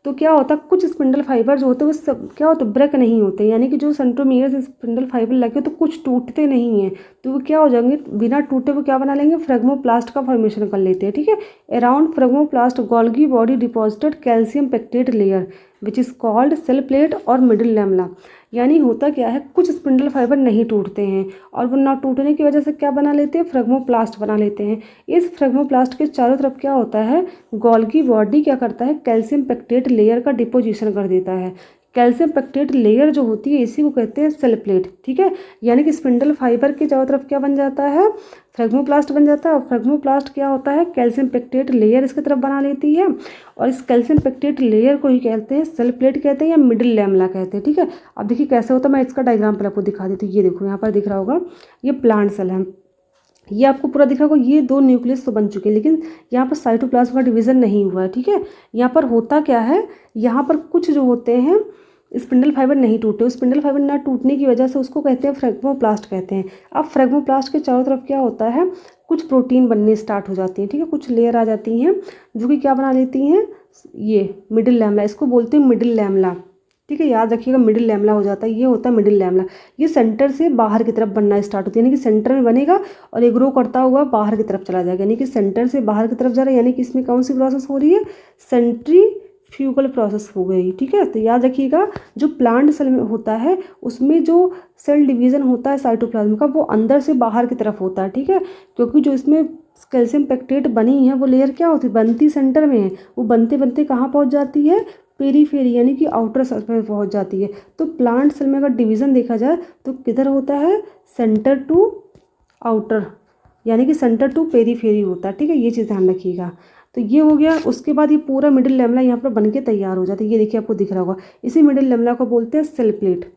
तो क्या होता है, कुछ स्पिंडल फाइबर जो होते हैं वो सब क्या होता है, ब्रेक नहीं होते, यानी कि जो सेंट्रोमियर से स्पिंडल फाइबर लगे तो कुछ टूटते नहीं हैं, तो वो क्या हो जाएंगे, बिना टूटे वो क्या बना लेंगे, फ्रेगमोप्लास्ट का फॉर्मेशन कर लेते हैं, ठीक है। Around phragmoplast Golgi body deposited calcium pectate layer which is called cell plate और मिडिल लैमेला। यानी होता क्या है, कुछ स्पिंडल फाइबर नहीं टूटते हैं और वो ना टूटने की वजह से क्या बना लेते हैं, फ्रेगमोप्लास्ट बना लेते हैं। इस फ्रेगमोप्लास्ट के चारों तरफ क्या होता है, गोल्गी बॉडी क्या करता है, कैल्शियम पेक्टेट लेयर का डिपोजिशन कर देता है। कैल्शियम पेक्टेट लेयर जो होती है इसी को कहते हैं सेल प्लेट, ठीक है। यानी कि स्पिंडल फाइबर के चारों तरफ क्या बन जाता है, फ्रेगमोप्लास्ट बन जाता है, और फ्रेगमोप्लास्ट क्या होता है, कैल्शियम पेक्टेट लेयर इसकी तरफ बना लेती है, और इस कैल्शियम पेक्टेट लेयर को ही कहते हैं सेल प्लेट कहते हैं या मिडिल लैमेला कहते हैं, ठीक है। अब देखिए कैसे होता है, मैं इसका डायग्राम पर आपको दिखा देती हूँ। ये देखो यहाँ पर दिख रहा होगा, ये प्लांट सेल है, ये आपको पूरा दिख रहा होगा, ये 2 न्यूक्लियस तो बन चुके हैं, लेकिन यहाँ पर साइटोप्लाज्म का डिवीजन नहीं हुआ है, ठीक है। यहाँ पर होता क्या है, यहाँ पर कुछ जो होते हैं स्पिंडल फाइबर नहीं टूटे, उस स्पिंडल फाइबर ना टूटने की वजह से उसको कहते हैं फ्रेगमोप्लास्ट कहते हैं। अब फ्रेगमोप्लास्ट के चारों तरफ क्या होता है, कुछ प्रोटीन बनने स्टार्ट हो जाती हैं, ठीक है, कुछ लेयर आ जाती हैं जो कि क्या बना लेती हैं, ये मिडिल लैमेला, इसको बोलते हैं मिडिल लैमेला, ठीक है। याद रखिएगा मिडिल लैमेला हो जाता है, ये होता है मिडिल लैमेला। ये सेंटर से बाहर की तरफ बनना स्टार्ट होती है, यानी कि सेंटर में बनेगा और ये ग्रो करता हुआ बाहर की तरफ चला जाएगा, यानी कि सेंटर से बाहर की तरफ जा रहा है। यानी कि इसमें कौन सी प्रोसेस हो रही है, सेंट्रीफ्यूगल प्रोसेस हो गई, ठीक है। तो याद रखिएगा जो प्लांट सेल में होता है उसमें जो सेल डिवीजन होता है साइटोप्लाज्म का वो अंदर से बाहर की तरफ होता है, ठीक है। क्योंकि जो इसमें कैल्शियम पेक्टेट बनी है वो लेयर क्या होती है, बनती सेंटर में है, वो बनते बनते कहाँ पहुँच जाती है, पेरीफेरी यानी कि आउटर सरफेस में पहुँच जाती है। तो प्लांट सेल में अगर डिवीज़न देखा जाए तो किधर होता है, सेंटर टू आउटर, यानी कि सेंटर टू पेरीफेरी होता है, ठीक है। ये चीज़ ध्यान रखिएगा। तो ये हो गया, उसके बाद ये पूरा मिडिल लैमेला यहाँ पर बन के तैयार हो जाता है। ये देखिए आपको दिख रहा होगा, इसी मिडिल लैमेला को बोलते हैं सेल प्लेट,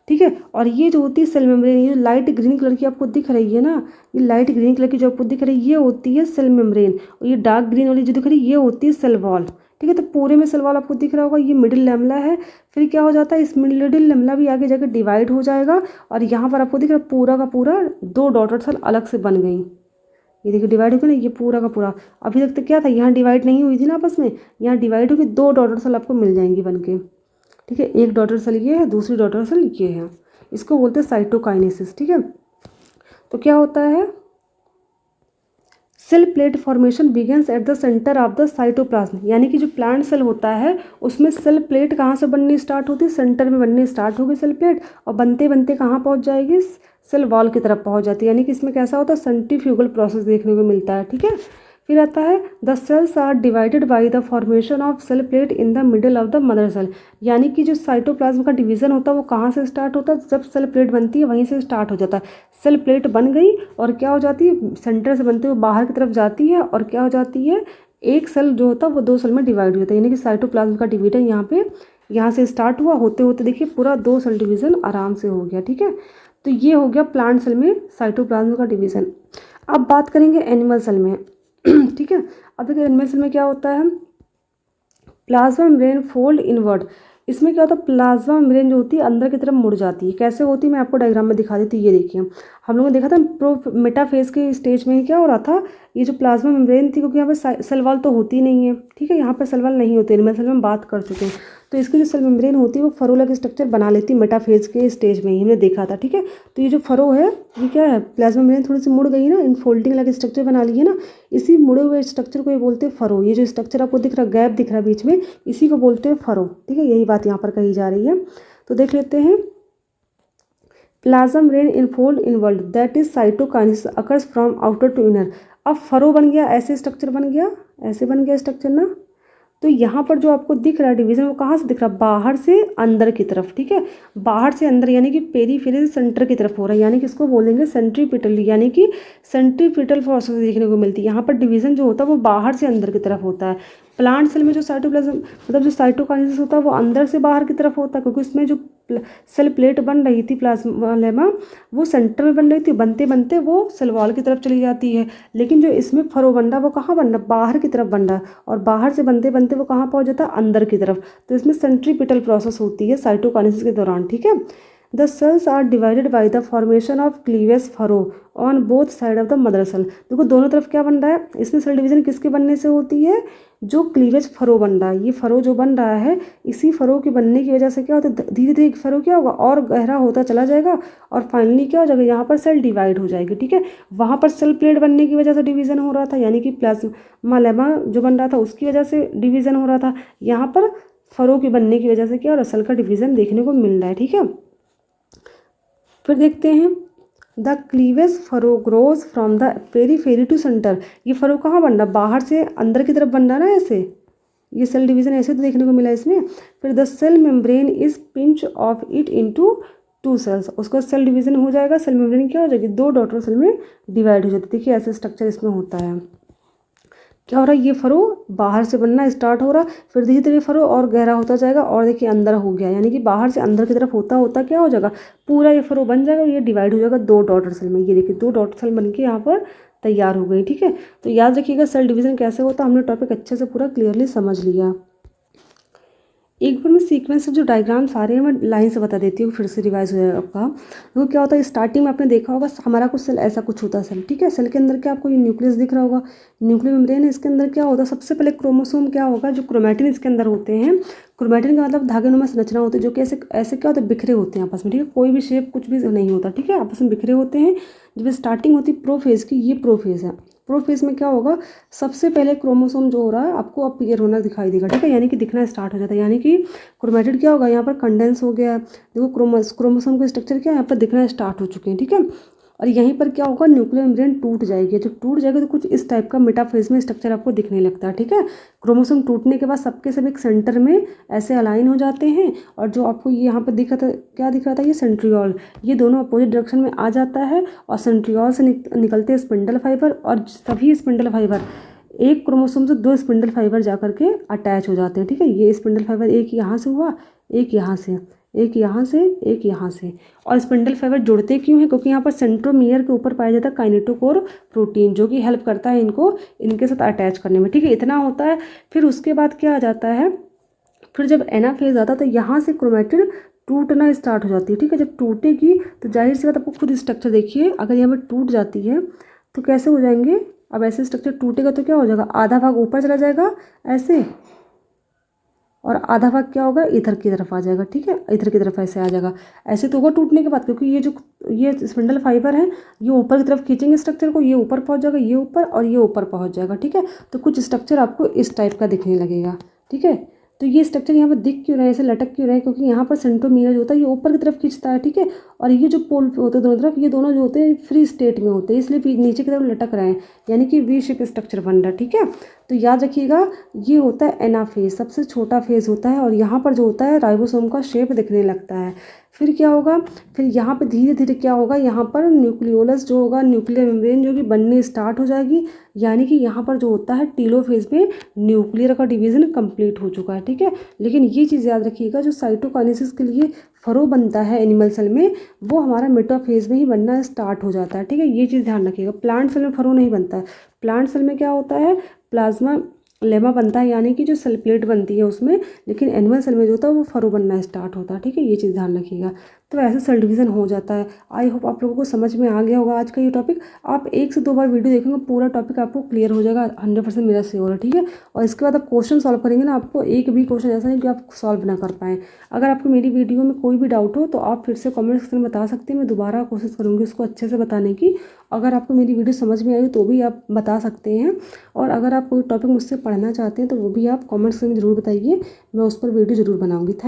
ठीक है। और ये जो होती है सेल मेम्ब्रेन, ये लाइट ग्रीन कलर की आपको दिख रही है ना, ये लाइट ग्रीन कलर की जो आपको दिख रही है ये होती है सेल मेम्ब्रेन, और ये डार्क ग्रीन वाली जो दिख रही है ये होती है सेल वॉल, ठीक है। तो पूरे में सेल वॉल आपको दिख रहा होगा, ये मिडिल लैमेला है। फिर क्या हो जाता है, इस मिडिल लैमेला भी आगे जाकर डिवाइड हो जाएगा और यहाँ पर आपको दिख रहा है पूरा का पूरा 2 डॉटर सेल अलग से बन गई। ये देखिए डिवाइड हो गया ना, ये पूरा का पूरा। अभी तक तो क्या था, यहाँ डिवाइड नहीं हुई थी ना आपस में, यहाँ डिवाइड होकर 2 डॉटर सेल आपको मिल जाएंगी बन के, ठीक है। एक डॉटर सेल ये है, दूसरी डॉटर सेल ये है, इसको बोलते हैं साइटोकाइनेसिस, ठीक है। तो क्या होता है, cell plate formation begins at the centre of the cytoplasm, यानी कि जो प्लांट सेल होता है उसमें सेल प्लेट कहाँ से बननी स्टार्ट होती है, सेंटर में बनने स्टार्ट होगी सेल प्लेट, और बनते बनते कहाँ पहुँच जाएगी, सेल वॉल की तरफ पहुँच जाती है। यानी कि इसमें कैसा होता है, सेंट्रीफ्यूगल प्रोसेस देखने को मिलता है, ठीक है। फिर आता है the cells are divided by the formation of cell plate in the middle of the mother cell, यानी कि जो साइटोप्लाज्म का डिवीजन होता है वो कहाँ से स्टार्ट होता है, जब सेल प्लेट बनती है वहीं से स्टार्ट हो जाता है। सेल प्लेट बन गई और क्या हो जाती है, सेंटर से बनते हुए बाहर की तरफ जाती है और क्या हो जाती है, एक सेल जो होता है वो 2 सेल में डिवाइड हो जाता है। यानी कि साइटोप्लाज्म का डिवीजन यहाँ से स्टार्ट हुआ, होते होते देखिए पूरा 2 सेल डिवीजन आराम से हो गया, ठीक है। तो ये हो गया प्लांट सेल में साइटोप्लाज्म का डिवीजन। अब बात करेंगे एनिमल सेल में, ठीक है। अब देखिए एनिमल सेल में क्या होता है, प्लाज्मा मेम्ब्रेन फोल्ड इनवर्ड, इसमें क्या होता है, प्लाज्मा मेम्ब्रेन जो होती है अंदर की तरफ मुड़ जाती है। कैसे होती है मैं आपको डायग्राम में दिखा देती हूँ। ये देखिए हम लोगों ने देखा था प्रो मेटाफेज के स्टेज में क्या हो रहा था, ये जो प्लाज्मा मेम्ब्रेन थी, क्योंकि यहाँ पे सेल वॉल तो होती नहीं है, ठीक है, यहाँ पर सेल वॉल नहीं होती, एनिमल सेल में हम बात कर चुके हैं। तो इसकी जो सेल मेम्ब्रेन होती है वो फरो लाइक स्ट्रक्चर बना लेती है मेटाफेज के स्टेज में ही, हमने देखा था, ठीक है। तो ये जो फरो है ये क्या है, प्लाज्मा मेम्ब्रेन थोड़ी सी मुड़ गई ना, इनफोल्डिंग लाइक स्ट्रक्चर बना ली है ना, इसी मुड़े हुए स्ट्रक्चर को ये बोलते हैं फरो। ये जो स्ट्रक्चर आपको दिख रहा है, गैप दिख रहा है बीच में, इसी को बोलते हैं फरो, ठीक है। यही बात यहाँ पर कही जा रही है। तो देख लेते हैं, plasma membrane infold inward that is cytokinesis occurs from outer to inner. अब फरो बन गया, ऐसे स्ट्रक्चर बन गया, ऐसे बन गया स्ट्रक्चर ना। तो यहाँ पर जो आपको दिख रहा है डिवीजन, वो कहाँ से दिख रहा है, बाहर से अंदर की तरफ, ठीक है, बाहर से अंदर, यानी कि पेरीफेरी से सेंटर की तरफ हो रहा है, यानी कि इसको बोलेंगे सेंट्रीपिटल, यानी कि सेंट्रीपिटल प्रोसेस देखने को मिलती है। यहाँ पर डिवीजन जो होता है वो बाहर से अंदर की तरफ होता है। प्लांट सेल में जो साइटोप्लाज्म मतलब जो साइटोकाइनेसिस होता है वो अंदर से बाहर की तरफ होता है, क्योंकि उसमें जो सेल प्लेट बन रही थी प्लाज्मा लेमा, वो सेंटर में बन रही थी, बनते बनते वो सेल वॉल की तरफ चली जाती है। लेकिन जो इसमें फरो बन रहा है वो कहाँ बन रहा है, बाहर की तरफ बन रहा है, और बाहर से बनते बनते वो कहाँ पहुँच जाता है, अंदर की तरफ। तो इसमें सेंट्रीपिटल प्रोसेस होती है साइटोकाइनेसिस के दौरान, ठीक है। The cells are divided by the formation of cleavage furrow on both side of the mother cell. देखो दोनों तरफ क्या बन रहा है, इसमें सेल डिवीजन किसके बनने से होती है, जो क्लीवेज फरो बन रहा है, ये फरो जो बन रहा है, इसी फरो के बनने की वजह से क्या होता है, धीरे धीरे फरो क्या होगा, और गहरा होता चला जाएगा, और फाइनली क्या हो जाएगा, यहाँ पर सेल डिवाइड हो जाएगी, ठीक है। वहाँ पर सेल प्लेट बनने की वजह से डिवीजन हो रहा था, यानी कि प्लाज्मा लेमा जो बन रहा था उसकी वजह से डिवीजन हो रहा था। यहाँ पर फरो के बनने की वजह से क्या, और सेल का डिवीजन देखने को मिल रहा है, ठीक है। फिर देखते हैं, the cleavage furrow grows from the periphery to centre. ये फरो कहाँ बन रहा, बाहर से अंदर की तरफ बन रहा ना, ऐसे, ये सेल डिवीजन ऐसे तो देखने को मिला इसमें। फिर the cell membrane is pinch off it into two cells, उसका सेल डिवीजन हो जाएगा, सेल मेम्ब्रेन क्या हो जाएगी, दो डॉटर सेल में डिवाइड हो जाती है। देखिए ऐसे स्ट्रक्चर इसमें होता है। क्या हो रहा है, ये फरो बाहर से बनना स्टार्ट हो रहा, फिर धीरे धीरे फरो और गहरा होता जाएगा, और देखिए अंदर हो गया, यानी कि बाहर से अंदर की तरफ होता होता क्या हो जाएगा, पूरा ये फरो बन जाएगा, ये डिवाइड हो जाएगा दो डॉटर सेल में। ये देखिए दो डॉटर सेल बन के यहाँ पर तैयार हो गई, ठीक है। तो याद रखिएगा सेल डिवीजन कैसे होता है, हमने टॉपिक अच्छे से पूरा क्लियरली समझ लिया। एक बार मैं सीक्वेंस से जो डायग्राम्स आ रहे हैं मैं लाइन से बता देती हूँ, फिर से रिवाइज हो जाएगा आपका। तो क्या होता है, स्टार्टिंग में आपने देखा होगा हमारा कुछ सेल ऐसा कुछ होता है सेल, ठीक है। सेल के अंदर क्या आपको ये न्यूक्लियस दिख रहा होगा, न्यूक्लियर मेम्ब्रेन है, इसके अंदर क्या होता है, सबसे पहले क्रोमोसोम क्या होगा, जो क्रोमैटिन इसके अंदर होते हैं। क्रोमैटिन का मतलब धागेनुमा संरचना होती है, जो कि ऐसे ऐसे क्या होता है, बिखरे होते हैं आपस में, ठीक है, कोई भी शेप कुछ भी नहीं होता, ठीक है, आपस में बिखरे होते हैं। जब स्टार्टिंग होती है प्रोफेज की, ये प्रोफेज है। प्रोफेज में क्या होगा, सबसे पहले क्रोमोसोम जो हो रहा है आपको अपीयर होना दिखाई देगा, ठीक है, यानी कि दिखना स्टार्ट हो जाता है, यानी कि क्रोमैटिड क्या होगा, यहाँ पर कंडेंस हो गया है। देखो क्रोमोसोम के स्ट्रक्चर क्या है, यहाँ पर दिखना स्टार्ट हो चुके हैं, ठीक है। और यहीं पर क्या होगा, न्यूक्लियर मेम्ब्रेन टूट जाएगी, जब टूट जाएगी तो कुछ इस टाइप का मेटाफेज में स्ट्रक्चर आपको दिखने लगता है, ठीक है। क्रोमोसोम टूटने के बाद सबके सब एक सेंटर में ऐसे अलाइन हो जाते हैं, और जो आपको ये यहाँ पर दिख रहा था, क्या दिख रहा था, ये सेंट्रियोल, ये दोनों अपोजिट डायरेक्शन में आ जाता है, और सेंट्रियोल से निकलते हैं स्पिंडल फाइबर, और सभी स्पिंडल फाइबर एक क्रोमोसोम से दो स्पिंडल फाइबर जा करके अटैच हो जाते हैं, ठीक है। ये स्पिंडल फाइबर एक यहाँ से हुआ, एक यहाँ से, एक यहाँ से, एक यहाँ से। और स्पिंडल फाइबर जुड़ते क्यों हैं, क्योंकि यहाँ पर सेंट्रोमियर के ऊपर पाया जाता है काइनेटोकोर प्रोटीन, जो कि हेल्प करता है इनको इनके साथ अटैच करने में, ठीक है। इतना होता है। फिर उसके बाद क्या आ जाता है, फिर जब एनाफेज आता है तो यहाँ से क्रोमैटिड टूटना स्टार्ट हो जाती है, ठीक है। जब टूटेगी तो जाहिर सी बात आपको खुद स्ट्रक्चर देखिए, अगर यहाँ पर टूट जाती है तो कैसे हो जाएंगे, अब ऐसे स्ट्रक्चर टूटेगा तो क्या हो जाएगा, आधा भाग ऊपर चला जाएगा ऐसे, और आधा भाग क्या होगा, इधर की तरफ आ जाएगा, ठीक है, इधर की तरफ ऐसे आ जाएगा। ऐसे तो होगा टूटने के बाद, क्योंकि ये स्पिंडल फाइबर है, ये ऊपर की तरफ खींचेंगे स्ट्रक्चर को, ये ऊपर पहुंच जाएगा, ये ऊपर और ये ऊपर पहुंच जाएगा, ठीक है। तो कुछ स्ट्रक्चर आपको इस टाइप का दिखने लगेगा, ठीक है। तो ये स्ट्रक्चर यहाँ पर दिख क्यों रहा है, ऐसे लटक क्यों रहा है, क्योंकि यहाँ पर सेंट्रोमियर जो होता है ये ऊपर की तरफ खींचता है, ठीक है। और ये जो पोल होते हैं दोनों तरफ, ये दोनों जो होते हैं फ्री स्टेट में होते हैं, इसलिए नीचे की तरफ लटक रहे हैं, यानी कि वी शेप स्ट्रक्चर बन रहा है, ठीक है। तो याद रखिएगा ये होता है एनाफेज, सबसे छोटा फेज होता है, और यहाँ पर जो होता है राइबोसोम का शेप दिखने लगता है। फिर क्या होगा, फिर यहाँ पे धीरे धीरे क्या होगा, यहाँ पर न्यूक्लियोलस जो होगा, न्यूक्लियर मेम्ब्रेन जो कि बनने स्टार्ट हो जाएगी, यानी कि यहाँ पर जो होता है टीलोफेज में न्यूक्लियर का डिवीजन कंप्लीट हो चुका है, ठीक है। लेकिन ये चीज़ याद रखिएगा, जो साइटोकाइनेसिस के लिए फरो बनता है एनिमल सेल में, वो हमारा मेटाफेज में ही बनना स्टार्ट हो जाता है, ठीक है। ये चीज़ ध्यान रखिएगा, प्लांट सेल में फरो नहीं बनता है। प्लांट सेल में क्या होता है, प्लाज्मा लेमा बनता है, यानी कि जो सेल प्लेट बनती है उसमें, लेकिन एनिमल सेल में जो होता है वो फरो बनना स्टार्ट होता है, ठीक है। ये चीज़ ध्यान रखिएगा। तो ऐसे सेल डिवीज़न हो जाता है। आई होप आप लोगों को समझ में आ गया होगा आज का ये टॉपिक। आप 1 से 2 बार वीडियो देखेंगे पूरा टॉपिक आपको क्लियर हो जाएगा, 100% मेरा श्योर है, ठीक है। और इसके बाद आप क्वेश्चन सॉल्व करेंगे ना, आपको एक भी क्वेश्चन ऐसा नहीं कि आप सॉल्व ना कर पाएँ। अगर आपको मेरी वीडियो में कोई भी डाउट हो तो आप फिर से कमेंट सेक्शन में बता सकते हैं, मैं दोबारा कोशिश करूँगी उसको अच्छे से बताने की। अगर आपको मेरी वीडियो समझ में आई तो भी आप बता सकते हैं, और अगर आप कोई टॉपिक मुझसे पढ़ना चाहते हैं तो वो भी आप कमेंट सेक्शन में ज़रूर बताइए, मैं उस पर वीडियो ज़रूर बनाऊँगी। थैंक